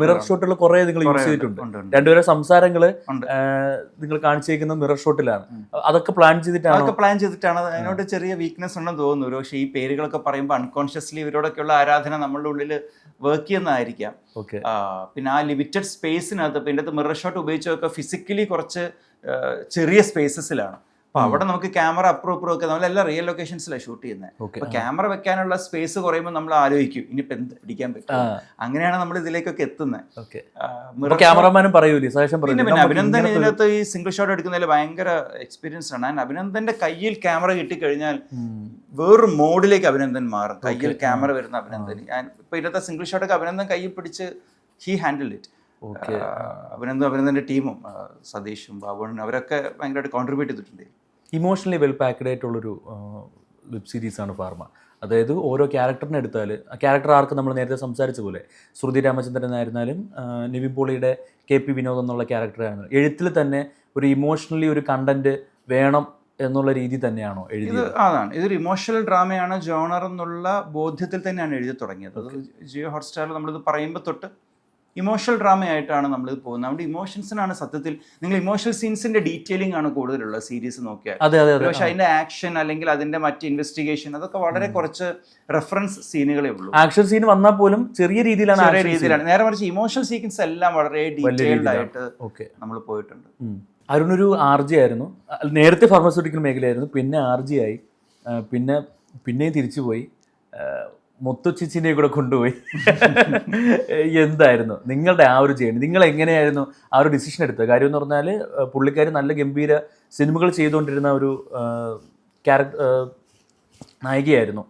മിറർ ഷോട്ടുകൾ കുറെ നിങ്ങൾ യൂസ് ചെയ്തിട്ടുണ്ട്. രണ്ടുപേരെ സംസാരങ്ങള് നിങ്ങൾ കാണിച്ചേക്കുന്നത് മിറർ ഷോട്ടിലാണ്. അതൊക്കെ പ്ലാൻ ചെയ്തിട്ടാണ്. അതിനോട് ചെറിയ വീക്ക്നെസ് ഉണ്ടെന്ന് തോന്നുന്നു. പക്ഷേ ഈ പേരുകളൊക്കെ പറയുമ്പോൾ അൺകോൺഷ്യസ്ലി ഇവരോടൊക്കെയുള്ള ആരാധന നമ്മളുടെ ഉള്ളിൽ വർക്ക് ചെയ്യുന്നതായിരിക്കാം. പിന്നെ ആ ലിമിറ്റഡ് സ്പേസിനകത്ത് ഇപ്പം ഇതിൻ്റെ മിറർ ഷോട്ട് ഉപയോഗിച്ചൊക്കെ ഫിസിക്കലി കുറച്ച് ചെറിയ സ്പേസസിലാണ്. അപ്പൊ അവിടെ നമുക്ക് ക്യാമറ അപ്പുറം ഒക്കെ നമ്മളെല്ലാം റിയൽ ലൊക്കേഷൻസിലാണ് ഷൂട്ട് ചെയ്യുന്നത്. അപ്പൊ ക്യാമറ വെക്കാനുള്ള സ്പേസ് കുറയുമ്പോൾ നമ്മൾ ആലോചിക്കും ഇനിയിപ്പോ എന്ത് അടിക്കാൻ പറ്റും. അങ്ങനെയാണ് നമ്മൾ ഇതിലേക്കൊക്കെ എത്തുന്നത്. ക്യാമറമാനും പറയൂലേ, പിന്നെ അഭിനന്ദൻ ഇതിനകത്ത് ഈ സിംഗിൾ ഷോട്ട് എടുക്കുന്നതിൽ ഭയങ്കര എക്സ്പീരിയൻസ് ആണ്. അഭിനന്ദന്റെ കയ്യിൽ ക്യാമറ കിട്ടിക്കഴിഞ്ഞാൽ വേറൊരു മോഡിലേക്ക് അഭിനന്ദൻ മാറും. കയ്യിൽ ക്യാമറ വരുന്ന അഭിനന്ദൻ, ഞാൻ ഇപ്പൊ ഇതിനകത്തെ സിംഗിൾ ഷോട്ടൊക്കെ അഭിനന്ദൻ കയ്യിൽ പിടിച്ച് ഹി ഹാൻഡിൽ ഇറ്റ്. അഭിനന്ദന്റെ ടീമും സതീഷും ബാബുവും അവരൊക്കെ ഭയങ്കരമായിട്ട് കോൺട്രിബ്യൂട്ട് ചെയ്തിട്ടുണ്ട്. ഇമോഷണലി വെൽ പാക്ഡ് ആയിട്ടുള്ളൊരു വെബ് സീരീസാണ് ഫാർമ. അതായത് ഓരോ ക്യാരക്ടറിനെ എടുത്താൽ ആ ക്യാരക്ടർ ആർക്ക് നമ്മൾ നേരത്തെ സംസാരിച്ച പോലെ ശ്രുതി രാമചന്ദ്രൻ ആയിരുന്നാലും നിവിൻ പോളിയുടെ KP വിനോദ് എന്നുള്ള ക്യാരക്ടറായിരുന്നു. എഴുത്തിൽ തന്നെ ഒരു ഇമോഷണലി ഒരു കണ്ടന്റ് വേണം എന്നുള്ള രീതി തന്നെയാണോ എഴുതിയത്? അതാണ്, ഇതൊരു ഇമോഷണൽ ഡ്രാമയാണ് ജോണർ എന്നുള്ള ബോധ്യത്തിൽ തന്നെയാണ് എഴുതി തുടങ്ങിയത്. അത് ജിയോ ഹോട്ട്സ്റ്റാറിൽ നമ്മളിത് പറയുമ്പോൾ തൊട്ട് ഇമോഷണൽ ഡ്രാമയായിട്ടാണ് നമ്മളിത് പോകുന്നത്. നമ്മുടെ ഇമോഷൻസിനാണ് സത്യത്തിൽ, നിങ്ങൾ ഇമോഷണൽ സീൻസിന്റെ ഡീറ്റെയിലിംഗ് ആണ് കൂടുതലുള്ള സീരീസ് നോക്കിയാൽ. പക്ഷെ അതിന്റെ ആക്ഷൻ അല്ലെങ്കിൽ അതിന്റെ മറ്റ് ഇൻവെസ്റ്റിഗേഷൻ അതൊക്കെ വളരെ കുറച്ച് റെഫറൻസ് സീനുകളേ ഉള്ളൂ. ആക്ഷൻ സീൻ വന്നാൽ പോലും ചെറിയ രീതിയിലാണ്. നേരെ മറിച്ച് ഇമോഷണൽ സീക്വൻസ് എല്ലാം വളരെ ഡീറ്റെയിൽഡ് ആയിട്ട് നമ്മൾ പോയിട്ടുണ്ട്. അരുണൊരു RJ ആയിരുന്നു. നേരത്തെ ഫാർമസ്യൂട്ടിക്കൽ മേഖലയായിരുന്നു, പിന്നെ RJ ആയി, പിന്നെയും തിരിച്ചുപോയി, മുത്തുച്ചിച്ചിനെ കൂടെ കൊണ്ടുപോയി. എന്തായിരുന്നു നിങ്ങളുടെ ആ ഒരു ജേണി? നിങ്ങൾ എങ്ങനെയായിരുന്നു ആ ഒരു ഡിസിഷൻ എടുത്തത്? കാര്യം എന്ന് പറഞ്ഞാൽ പുള്ളിക്കാരി നല്ല ഗംഭീര സിനിമകൾ ചെയ്തുകൊണ്ടിരുന്ന ഒരു നായികയായിരുന്നു.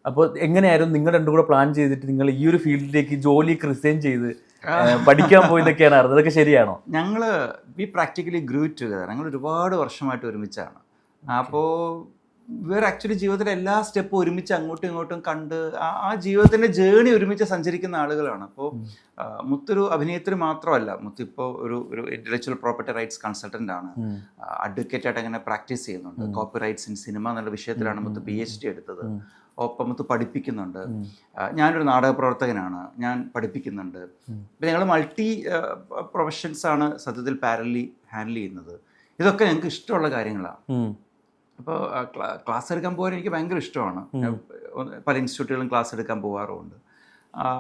അപ്പോൾ എങ്ങനെയായിരുന്നു നിങ്ങൾ രണ്ടും കൂടെ പ്ലാൻ ചെയ്തിട്ട് നിങ്ങൾ ഈ ഒരു ഫീൽഡിലേക്ക് ജോലി റിസൈൻ ചെയ്ത് പഠിക്കാൻ പോയതൊക്കെയാണ് അറിഞ്ഞത്? അതൊക്കെ ശരിയാണോ? വി പ്രാക്ടിക്കലി ഗ്രൂ ടുഗദർ. ഞങ്ങൾ ഒരുപാട് വർഷമായിട്ട് ഒരുമിച്ചാണ്. അപ്പോൾ ഇവർ ആക്ച്വലി ജീവിതത്തിലെ എല്ലാ സ്റ്റെപ്പും ഒരുമിച്ച് അങ്ങോട്ടും ഇങ്ങോട്ടും കണ്ട് ആ ജീവിതത്തിന്റെ ജേണി ഒരുമിച്ച് സഞ്ചരിക്കുന്ന ആളുകളാണ്. അപ്പോൾ മുത്തൊരു അഭിനേത്രി മാത്രമല്ല, മുത്ത് ഇപ്പോൾ ഒരു ഇന്റലക്ച്വൽ പ്രോപ്പർട്ടി റൈറ്റ്സ് കൺസൾട്ടന്റ് ആണ്. അഡ്വക്കേറ്റ് ആയിട്ട് അങ്ങനെ പ്രാക്ടീസ് ചെയ്യുന്നുണ്ട്. കോപ്പി റൈറ്റ്സ് ഇൻ സിനിമ എന്നുള്ള വിഷയത്തിലാണ് മുത്ത് PhD എടുത്തത്. ഒപ്പം മുത്ത് പഠിപ്പിക്കുന്നുണ്ട്. ഞാനൊരു നാടക പ്രവർത്തകനാണ്, ഞാൻ പഠിപ്പിക്കുന്നുണ്ട്. ഇപ്പം ഞങ്ങൾ മൾട്ടി പ്രൊഫഷൻസ് ആണ് സത്യത്തിൽ പാരലി ഹാൻഡിൽ ചെയ്യുന്നത്. ഇതൊക്കെ ഞങ്ങൾക്ക് ഇഷ്ടമുള്ള കാര്യങ്ങളാണ്. അപ്പോൾ ക്ലാസ് എടുക്കാൻ പോകാൻ എനിക്ക് ഭയങ്കര ഇഷ്ടമാണ്. പല ഇൻസ്റ്റിറ്റ്യൂട്ടുകളും ക്ലാസ് എടുക്കാൻ പോകാറുമുണ്ട്.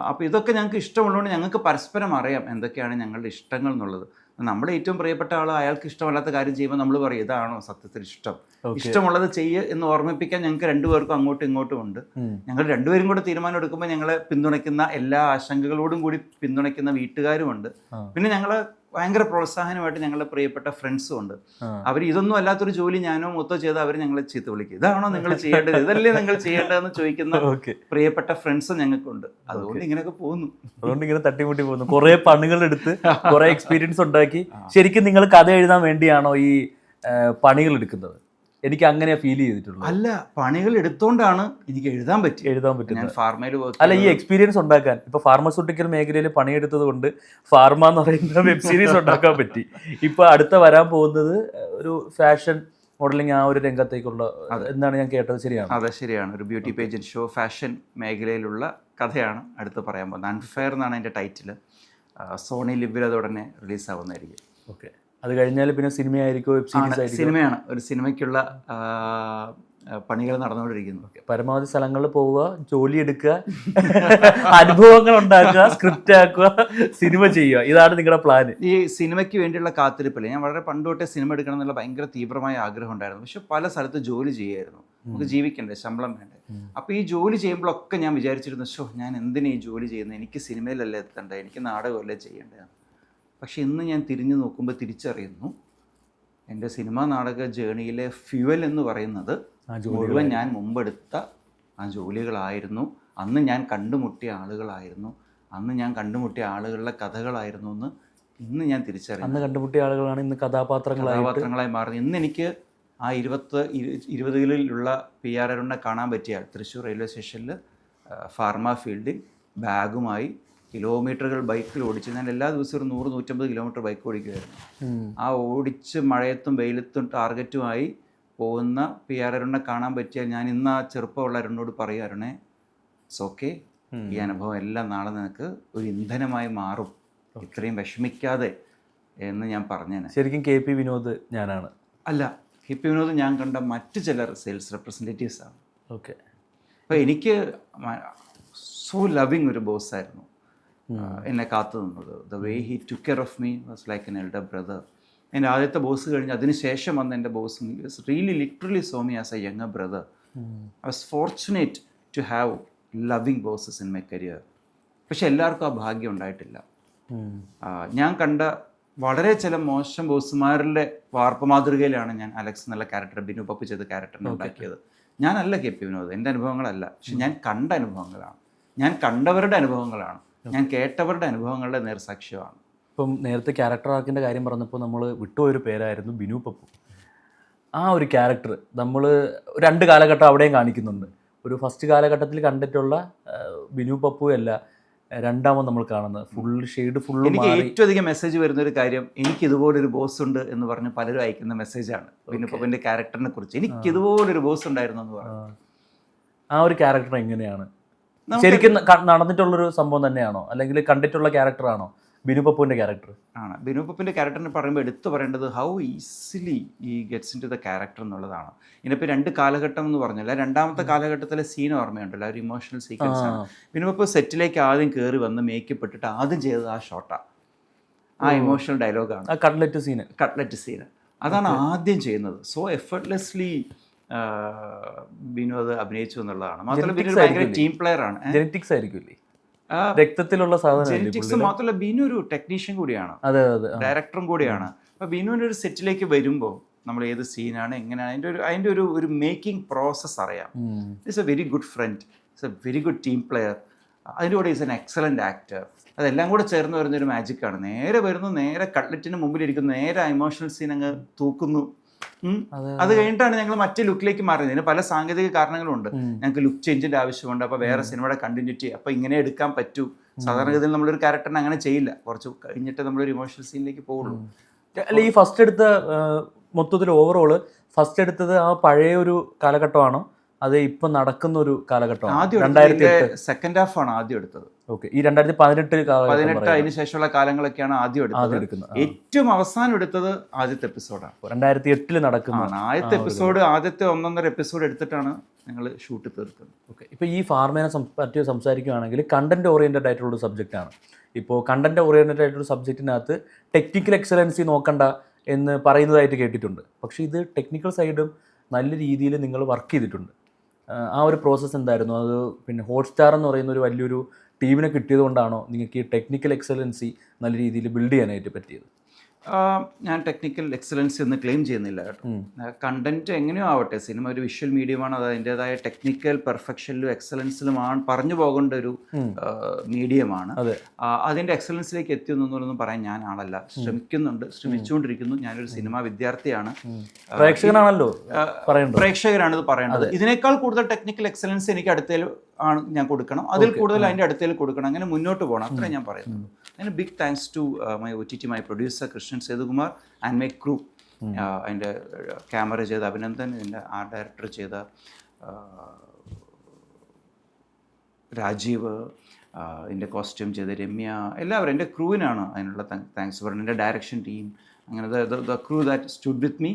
അപ്പോൾ ഇതൊക്കെ ഞങ്ങൾക്ക് ഇഷ്ടമുള്ളതുകൊണ്ട് ഞങ്ങൾക്ക് പരസ്പരം അറിയാം എന്തൊക്കെയാണ് ഞങ്ങളുടെ ഇഷ്ടങ്ങൾ എന്നുള്ളത്. നമ്മുടെ ഏറ്റവും പ്രിയപ്പെട്ട ആൾ അയാൾക്ക് ഇഷ്ടമല്ലാത്ത കാര്യം ചെയ്യുമ്പോൾ നമ്മൾ പറയും ഇതാണോ സത്യത്തിൽ ഇഷ്ടം, ഇഷ്ടമുള്ളത് ചെയ്യുക എന്ന് ഓർമ്മിപ്പിക്കാൻ ഞങ്ങൾക്ക് രണ്ടുപേർക്കും അങ്ങോട്ടും ഇങ്ങോട്ടും ഉണ്ട്. ഞങ്ങൾ രണ്ടുപേരും കൂടെ തീരുമാനം എടുക്കുമ്പോൾ ഞങ്ങളെ പിന്തുണയ്ക്കുന്ന, എല്ലാ ആശങ്കകളോടും കൂടി പിന്തുണയ്ക്കുന്ന വീട്ടുകാരുമുണ്ട്. പിന്നെ ഞങ്ങളെ ഭയങ്കര പ്രോത്സാഹനമായിട്ട് ഞങ്ങളുടെ പ്രിയപ്പെട്ട ഫ്രണ്ട്സും ഉണ്ട്. അവർ ഇതൊന്നും അല്ലാത്തൊരു ജോലി ഞാനോ മൊത്തം ചെയ്ത് അവർ ഞങ്ങളെ ചീത്ത വിളിക്കും, ഇതാണോ നിങ്ങൾ ചെയ്യേണ്ടത്, ഇതല്ലേ നിങ്ങൾ ചെയ്യേണ്ടതെന്ന് ചോദിക്കുന്ന പ്രിയപ്പെട്ട ഫ്രണ്ട്സും ഞങ്ങൾക്കുണ്ട്. അതുകൊണ്ട് ഇങ്ങനെയൊക്കെ പോകുന്നു. അതുകൊണ്ട് ഇങ്ങനെ തട്ടിമുട്ടി പോകുന്നു. കുറെ പണികളെടുത്ത് കുറെ എക്സ്പീരിയൻസ് ഉണ്ടാക്കി. ശരിക്കും നിങ്ങൾ കഥ എഴുതാൻ വേണ്ടിയാണോ ഈ പണികൾ എടുക്കുന്നത്? എനിക്ക് അങ്ങനെ ഫീൽ ചെയ്തിട്ടുള്ളൂ. അല്ല, പണികൾ എടുത്തോണ്ടാണ് എനിക്ക് എഴുതാൻ പറ്റും. ഞാൻ ഫാർമയിൽ അല്ല, ഈ എക്സ്പീരിയൻസ് ഉണ്ടാക്കാൻ ഇപ്പൊ ഫാർമസ്യൂട്ടിക്കൽ മേഖലയിൽ പണിയെടുത്തത് കൊണ്ട് ഫാർമ എന്ന് പറയുന്ന വെബ് സീരീസ് ഉണ്ടാക്കാൻ പറ്റി. ഇപ്പൊ അടുത്ത വരാൻ പോകുന്നത് ഒരു ഫാഷൻ മോഡലിംഗ് ആ ഒരു രംഗത്തേക്കുള്ള എന്നാണ് ഞാൻ കേട്ടത്. ശരിയാണ്? അതെ, ശരിയാണ്. ഒരു ബ്യൂട്ടി പേജന്റ് ഷോ ഫാഷൻ മേഖലയിലുള്ള കഥയാണ് അടുത്ത് പറയാൻ പോകുന്നത്. അൺഫെയർ എന്നാണ് അതിന്റെ ടൈറ്റില്. സോണി ലിവിൽ അത് ഉടനെ റിലീസാവുന്നതായിരിക്കും. ഓക്കെ, അത് കഴിഞ്ഞാൽ പിന്നെ സിനിമയായിരിക്കും, വെബ് സീരീസ് ആയിരിക്കും? സിനിമയാണ്. ഒരു സിനിമയ്ക്കുള്ള പണികൾ നടന്നുകൊണ്ടിരിക്കുന്നു. പരമാവധി സ്ഥലങ്ങളിൽ പോവുക, ജോലി എടുക്കുക, അനുഭവങ്ങൾ ഉണ്ടാക്കുക, സ്ക്രിപ്റ്റ് ആക്കുക, സിനിമ ചെയ്യുക, ഇതാണ് നിങ്ങളുടെ പ്ലാൻ? ഈ സിനിമയ്ക്ക് വേണ്ടിയുള്ള കാത്തിരിപ്പില്ല. ഞാൻ വളരെ പണ്ട് തൊട്ടേ സിനിമ എടുക്കണം എന്നുള്ള ഭയങ്കര തീവ്രമായ ആഗ്രഹം ഉണ്ടായിരുന്നു. പക്ഷെ പല സ്ഥലത്ത് ജോലി ചെയ്യായിരുന്നു. നമുക്ക് ജീവിക്കണ്ടേ, ശമ്പളം വേണ്ടേ. അപ്പോൾ ഈ ജോലി ചെയ്യുമ്പോഴൊക്കെ ഞാൻ വിചാരിച്ചിരുന്നു, ഞാൻ എന്തിനാ ഈ ജോലി ചെയ്യുന്നത്, എനിക്ക് സിനിമയിലല്ലേ എത്തേണ്ടത്, എനിക്ക് നാടകമല്ലേ ചെയ്യേണ്ടത്. പക്ഷെ ഇന്ന് ഞാൻ തിരിഞ്ഞു നോക്കുമ്പോൾ തിരിച്ചറിയുന്നു, എൻ്റെ സിനിമാ നാടക ജേണിയിലെ ഫ്യൂവൽ എന്ന് പറയുന്നത് മുഴുവൻ ഞാൻ മുമ്പെടുത്ത ആ ജോലികളായിരുന്നു. അന്ന് ഞാൻ കണ്ടുമുട്ടിയ ആളുകളായിരുന്നു, അന്ന് ഞാൻ കണ്ടുമുട്ടിയ ആളുകളുടെ കഥകളായിരുന്നു എന്ന് ഇന്ന് ഞാൻ തിരിച്ചറിയുന്നു. അന്ന് കണ്ടുമുട്ടിയ ആളുകളാണ് ഇന്ന് കഥാപാത്രങ്ങളായി മാറുന്നത്. ഇന്ന് എനിക്ക് ആ 20-കളിലുള്ള PR അരുണിനെ കാണാൻ പറ്റിയാൽ തൃശ്ശൂർ റെയിൽവേ സ്റ്റേഷനിൽ ഫാർമ ഫീൽഡിൽ ബാഗുമായി കിലോമീറ്ററുകൾ ബൈക്കിൽ ഓടിച്ച്, ഞാൻ എല്ലാ ദിവസവും ഒരു 100-150 കിലോമീറ്റർ ബൈക്ക് ഓടിക്കുമായിരുന്നു. ആ ഓടിച്ച് മഴയത്തും വെയിലത്തും ടാർഗറ്റുമായി പോകുന്ന പി ആർ അരുണിനെ കാണാൻ പറ്റിയാൽ ഞാൻ ഇന്ന് ആ ചെറുപ്പമുള്ള അരുണിനോട് പറയും, അരുണേ ഇറ്റ്സ് ഓക്കെ, ഈ അനുഭവം എല്ലാം നാളെ നിനക്ക് ഒരു ഇന്ധനമായി മാറും, ഇത്രയും വിഷമിക്കാതെ എന്ന് ഞാൻ പറഞ്ഞേനെ. ശരിക്കും KP വിനോദ് ഞാനാണ് അല്ല, KP വിനോദ് ഞാൻ കണ്ട മറ്റു ചിലർ സെയിൽസ് റെപ്രസെൻറ്റേറ്റീവ്സാണ്. ഓക്കെ. അപ്പോൾ എനിക്ക് സോ ലവിങ് ഒരു ബോസായിരുന്നു എന്നെ കാത്തു നിന്നത്. The way he took care of me was like an elder brother. എൻ്റെ ആദ്യത്തെ ബോസ് കഴിഞ്ഞ് അതിന് ശേഷം വന്ന എൻ്റെ boss really literally saw me as a younger brother. I was fortunate to have loving bosses in my career. പക്ഷെ എല്ലാവർക്കും ആ ഭാഗ്യം ഉണ്ടായിട്ടില്ല. ഞാൻ കണ്ട വളരെ ചില മോശം ബോസുമാരുടെ വാർപ്പ് മാതൃകയിലാണ് ഞാൻ അലക്സ് എന്നുള്ള ക്യാരക്ടർ, ബിനു പപ്പു ചെയ്ത ക്യാരക്ടറിനെ ഉണ്ടാക്കിയത്. ഞാനല്ല KP വിനോദ്, എൻ്റെ അനുഭവങ്ങളല്ല, പക്ഷെ ഞാൻ കണ്ട അനുഭവങ്ങളാണ്, ഞാൻ കണ്ടവരുടെ അനുഭവങ്ങളാണ്, ഞാൻ കേട്ടവരുടെ അനുഭവങ്ങളുടെ നേർസാക്ഷ്യമാണ്. ഇപ്പം നേരത്തെ ക്യാരക്ടർ ആർക്കിൻ്റെ കാര്യം പറഞ്ഞപ്പോൾ നമ്മൾ വിട്ടുപോയൊരു പേരായിരുന്നു ബിനു പപ്പു. ആ ഒരു ക്യാരക്ടർ നമ്മൾ 2 കാലഘട്ടം അവിടെയും കാണിക്കുന്നുണ്ട്. ഒരു ഫസ്റ്റ് കാലഘട്ടത്തിൽ കണ്ടിട്ടുള്ള ബിനു പപ്പു അല്ല രണ്ടാമത് നമ്മൾ കാണുന്നത്, ഫുൾ ഷെയ്ഡ് ഫുൾ. എനിക്ക് ഏറ്റവും അധികം മെസ്സേജ് വരുന്ന ഒരു കാര്യം, എനിക്ക് ഇതുപോലൊരു ബോസ് ഉണ്ട് എന്ന് പറഞ്ഞ് പലരും അയക്കുന്ന മെസ്സേജാണ് ബിനു പപ്പുവിൻ്റെ ക്യാരക്ടറിനെ കുറിച്ച്. എനിക്ക് ഇതുപോലൊരു ബോസ് ഉണ്ടായിരുന്നു എന്ന് പറഞ്ഞു. ആ ഒരു ക്യാരക്ടർ എങ്ങനെയാണ് ശരിക്കും നടന്നിട്ടുള്ളൊരു സംഭവം തന്നെയാണോ, അല്ലെങ്കിൽ കണ്ടിട്ടുള്ള ക്യാരക്ടറാണോ ബിനു പപ്പുവിൻ്റെ ക്യാരക്ടർ? ആണ്. ബിനു പപ്പുവിൻ്റെ ക്യാരക്ടറിനെ പറയുമ്പോൾ എടുത്തു പറയേണ്ടത് how easily he gets into the character എന്നുള്ളതാണ്. ഇതിനിപ്പോൾ 2 കാലഘട്ടം എന്ന് പറഞ്ഞാൽ, രണ്ടാമത്തെ കാലഘട്ടത്തിലെ സീൻ ഓർമ്മയുണ്ടല്ലോ, ഒരു ഇമോഷണൽ സീക്വൻസ് ആണ്. ബിനു പപ്പു സെറ്റിലേക്ക് ആദ്യം കയറി വന്ന് മേക്കപ്പ് ഇട്ടിട്ട് ആദ്യം ചെയ്തത് ആ ഷോട്ടാണ്, ആ ഇമോഷണൽ ഡയലോഗാണ്, കട്ട്ലറ്റ് സീന് അതാണ് ആദ്യം ചെയ്യുന്നത്. സോ എഫർട്ട്ലെസ്ലി ബിനു അത് അഭിനയിച്ചു എന്നുള്ളതാണ്. മാത്രമല്ല ബിനു ഭയങ്കര ടീം പ്ലെയർ ആണ്. ജെനറ്റിക്സ് ആയിരിക്കില്ലേ, രക്തത്തിലുള്ള ജെനറ്റിക്സ് മാത്രമല്ല ബിനു ഒരു ടെക്നീഷ്യൻ കൂടിയാണ്, ഡയറക്ടറും കൂടിയാണ്. അപ്പോൾ ബിനുവിൻ്റെ ഒരു സെറ്റിലേക്ക് വരുമ്പോൾ നമ്മൾ ഏത് സീനാണ് എങ്ങനെയാണ് അതിൻ്റെ ഒരു മേക്കിംഗ് പ്രോസസ്സ് അറിയാം. It's A very good friend, it's A very good team player, അതിൻ്റെ കൂടെ ഈസ് എൻ എക്സലൻറ്റ് ആക്ടർ. അതെല്ലാം കൂടെ ചേർന്ന് വരുന്നൊരു മാജിക്കാണ്. നേരെ വരുന്നു, നേരെ കട്ട്ലറ്റിന് മുമ്പിലിരിക്കുന്നു, നേരെ ഇമോഷണൽ സീൻ അങ്ങ് തൂക്കുന്നു. അത് കഴിഞ്ഞിട്ടാണ് ഞങ്ങൾ മറ്റേ ലുക്കിലേക്ക് മാറുന്നത്. ഇതിന് പല സാങ്കേതിക കാരണങ്ങളുണ്ട്. ഞങ്ങൾക്ക് ലുക്ക് ചേഞ്ചിന്റെ ആവശ്യമുണ്ട്, അപ്പോൾ വേറെ സിനിമയുടെ കണ്ടിന്യൂറ്റി, അപ്പോൾ ഇങ്ങനെ എടുക്കാൻ പറ്റൂ. സാധാരണഗതിയിൽ നമ്മളൊരു ക്യാരക്ടറിനെ അങ്ങനെ ചെയ്യില്ല, കുറച്ച് കഴിഞ്ഞിട്ട് നമ്മളൊരു ഇമോഷണൽ സീനിലേക്ക് പോകുള്ളൂ. അല്ല, ഈ ഫസ്റ്റ് എടുത്ത മൊത്തത്തിൽ ഓവറോള് ഫസ്റ്റ് എടുത്തത് ആ പഴയ ഒരു കാലഘട്ടമാണോ, അത് ഇപ്പം നടക്കുന്ന ഒരു കാലഘട്ടമാണ്? 2008 സെക്കൻഡ് ഹാഫ് ആണ് ആദ്യം എടുത്തത്. ഓക്കെ. ഈ 2018 അതിന് ശേഷമുള്ള കാലങ്ങളൊക്കെയാണ് ആദ്യം എടുക്കുന്നത്. ഏറ്റവും അവസാനം എടുത്തത് ആദ്യത്തെ എപ്പിസോഡാണ്. 2008 നടക്കുന്ന ആദ്യത്തെ എപ്പിസോഡ്, ആദ്യത്തെ 1.5 എപ്പിസോഡ് എടുത്തിട്ടാണ് ഞങ്ങൾ ഷൂട്ട് തീർക്കുന്നത്. ഓക്കെ. ഇപ്പോൾ ഈ ഫാർമേനെ പറ്റി സംസാരിക്കുകയാണെങ്കിൽ കണ്ടന്റ് ഓറിയൻറ്റഡ് ആയിട്ടുള്ള സബ്ജക്റ്റാണ്. ഇപ്പോൾ കണ്ടന്റ് ഓറിയൻറ്റഡ് ആയിട്ടുള്ള സബ്ജക്റ്റിനകത്ത് ടെക്നിക്കൽ എക്സലൻസി നോക്കണ്ട എന്ന് പറയുന്നതായിട്ട് കേട്ടിട്ടുണ്ട്. പക്ഷേ ഇത് ടെക്നിക്കൽ സൈഡും നല്ല രീതിയിൽ നിങ്ങൾ വർക്ക് ചെയ്തിട്ടുണ്ട്. ആ ഒരു പ്രോസസ്സ് എന്തായിരുന്നു? അത് പിന്നെ ഹോട്ട്സ്റ്റാർ എന്ന് പറയുന്ന ഒരു വലിയൊരു ടീമിനെ കിട്ടിയത് കൊണ്ടാണോ നിങ്ങൾക്ക് ഈ ടെക്നിക്കൽ എക്സലൻസി നല്ല രീതിയിൽ ബിൽഡ് ചെയ്യാനായിട്ട് പറ്റിയത്? ഞാൻ ടെക്നിക്കൽ എക്സലൻസി ഒന്നും ക്ലെയിം ചെയ്യുന്നില്ല കേട്ടോ. കണ്ടന്റ് എങ്ങനെയോ ആവട്ടെ, സിനിമ ഒരു വിഷ്വൽ മീഡിയമാണ്, അത് അതിൻ്റെതായ ടെക്നിക്കൽ പെർഫെക്ഷനിലും എക്സലൻസിലുമാണ് പറഞ്ഞു പോകേണ്ട ഒരു മീഡിയമാണ്. അതിൻ്റെ എക്സലൻസിലേക്ക് എത്തിയെന്നൊന്നും പറയാൻ ഞാൻ ആളല്ല. ശ്രമിച്ചുകൊണ്ടിരിക്കുന്നു. ഞാനൊരു സിനിമാ വിദ്യാർത്ഥിയാണ്, പ്രേക്ഷകനാണല്ലോ, പ്രേക്ഷകരാണ് ഇത് പറയേണ്ടത്. ഇതിനേക്കാൾ കൂടുതൽ ടെക്നിക്കൽ എക്സലൻസ് എനിക്ക് അടുത്തേൽ ആണ് ഞാൻ കൊടുക്കണം, അതിൽ കൂടുതൽ അതിൻ്റെ അടുത്തേൽ കൊടുക്കണം, അങ്ങനെ മുന്നോട്ട് പോകണം, അത്രേ ഞാൻ പറയുന്നുള്ളൂ. അതിന് big thanks to my OTT, my producer Krishnan Sethukumar and my crew. അതിൻ്റെ ക്യാമറ ചെയ്ത അഭിനന്ദൻ, ഇതിൻ്റെ ആർട്ട് ഡയറക്ടർ ചെയ്ത രാജീവ്, ഇതിൻ്റെ കോസ്റ്റ്യൂം ചെയ്ത രമ്യ, എല്ലാവരും എൻ്റെ ക്രൂവിനാണ് അതിനുള്ള താങ്ക്സ് പറയുന്നത്. എൻ്റെ ഡയറക്ഷൻ ടീം, അങ്ങനെ the crew that stood with me,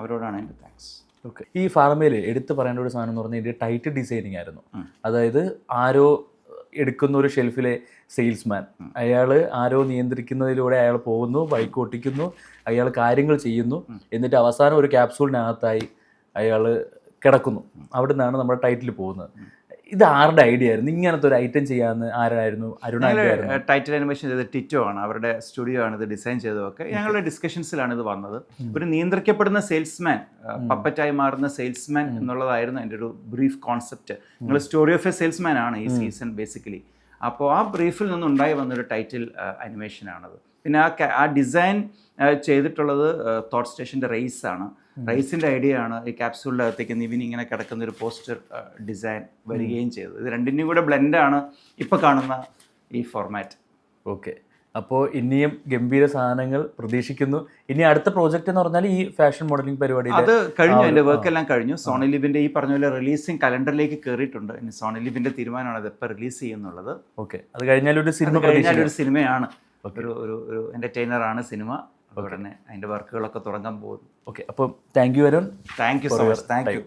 അവരോടാണ് എൻ്റെ താങ്ക്സ്. ഓക്കെ. ഈ ഫാർമയിൽ എടുത്ത് പറയേണ്ട ഒരു സാധനം എന്ന് പറഞ്ഞാൽ ഇതിൻ്റെ ടൈറ്റിൽ ഡിസൈനിങ് ആയിരുന്നു. അതായത് ആരോ എടുക്കുന്ന ഒരു ഷെൽഫിലെ സെയിൽസ്മാൻ, അയാൾ ആരോ നിയന്ത്രിക്കുന്നതിലൂടെ അയാൾ പോകുന്നു, ബൈക്ക് ഓട്ടിക്കുന്നു, അയാൾ കാര്യങ്ങൾ ചെയ്യുന്നു, എന്നിട്ട് അവസാനം ഒരു ക്യാപ്സൂളിനകത്തായി അയാൾ കിടക്കുന്നു. അവിടെ നിന്നാണ് നമ്മുടെ ടൈറ്റിൽ പോകുന്നത്. ഇത് ആരുടെ ഐഡിയ ആയിരുന്നു ഇങ്ങനത്തെ ഒരു ഐറ്റം ചെയ്യാമെന്ന്? ആരായിരുന്നു? അരുണായിരുന്നു. ടൈറ്റിൽ അനിമേഷൻ ചെയ്ത ടിറ്റോ ആണ്, അവരുടെ സ്റ്റുഡിയോ ആണ് ഇത് ഡിസൈൻ ചെയ്തതൊക്കെ. ഞങ്ങളുടെ ഡിസ്കഷൻസിലാണ് ഇത് വന്നത്. ഒരു നിയന്ത്രിക്കപ്പെടുന്ന സെയിൽസ്മാൻ, പപ്പറ്റായി മാറുന്ന സെയിൽസ്മാൻ എന്നുള്ളതായിരുന്നു എൻ്റെ ഒരു ബ്രീഫ് കോൺസെപ്റ്റ്. നിങ്ങൾ സ്റ്റോറി ഓഫ് എ സെയിൽസ്മാൻ ആണ് ഈ സീസൺ ബേസിക്കലി. അപ്പോൾ ആ ബ്രീഫിൽ നിന്നുണ്ടായി വന്നൊരു ടൈറ്റിൽ അനിമേഷനാണത്. പിന്നെ ആ ഡിസൈൻ ചെയ്തിട്ടുള്ളത് തോട്ട് സ്റ്റേഷൻ്റെ റേസ് ആണ്. റേസിൻ്റെ ഐഡിയ ആണ് ഈ ക്യാപ്സൂളിൻ്റെ അകത്തേക്ക് നിവിൻ ഇങ്ങനെ കിടക്കുന്ന ഒരു പോസ്റ്റർ ഡിസൈൻ വരികയും ചെയ്തത്. ഇത് രണ്ടിൻ്റെയും കൂടെ ബ്ലെൻഡാണ് ഇപ്പോൾ കാണുന്ന ഈ ഫോർമാറ്റ്. ഓക്കെ, അപ്പോൾ ഇനിയും ഗംഭീര സാധനങ്ങൾ പ്രതീക്ഷിക്കുന്നു. ഇനി അടുത്ത പ്രോജക്റ്റ് എന്ന് പറഞ്ഞാൽ ഈ ഫാഷൻ മോഡലിംഗ് പരിപാടി അത് കഴിഞ്ഞു, എൻ്റെ വർക്ക് എല്ലാം കഴിഞ്ഞു. സോണി ലിവിൻ്റെ ഈ പറഞ്ഞ പോലെ റിലീസിങ് കലണ്ടറിലേക്ക് കയറിയിട്ടുണ്ട്. ഇനി സോണി ലിവിൻ്റെ തീരുമാനമാണ് അത് എപ്പോൾ റിലീസ് ചെയ്യുന്നുള്ളത്. ഓക്കെ, അത് കഴിഞ്ഞാൽ ഒരു സിനിമ കഴിഞ്ഞാലൊരു സിനിമയാണ്, ഒരു എൻ്റർടൈനറാണ് സിനിമ. അതുകൊണ്ട് തന്നെ അതിൻ്റെ വർക്കുകളൊക്കെ തുടങ്ങാൻ പോകുന്നു. ഓക്കെ, അപ്പോൾ thank you Varun. Thank you so much. Thank you.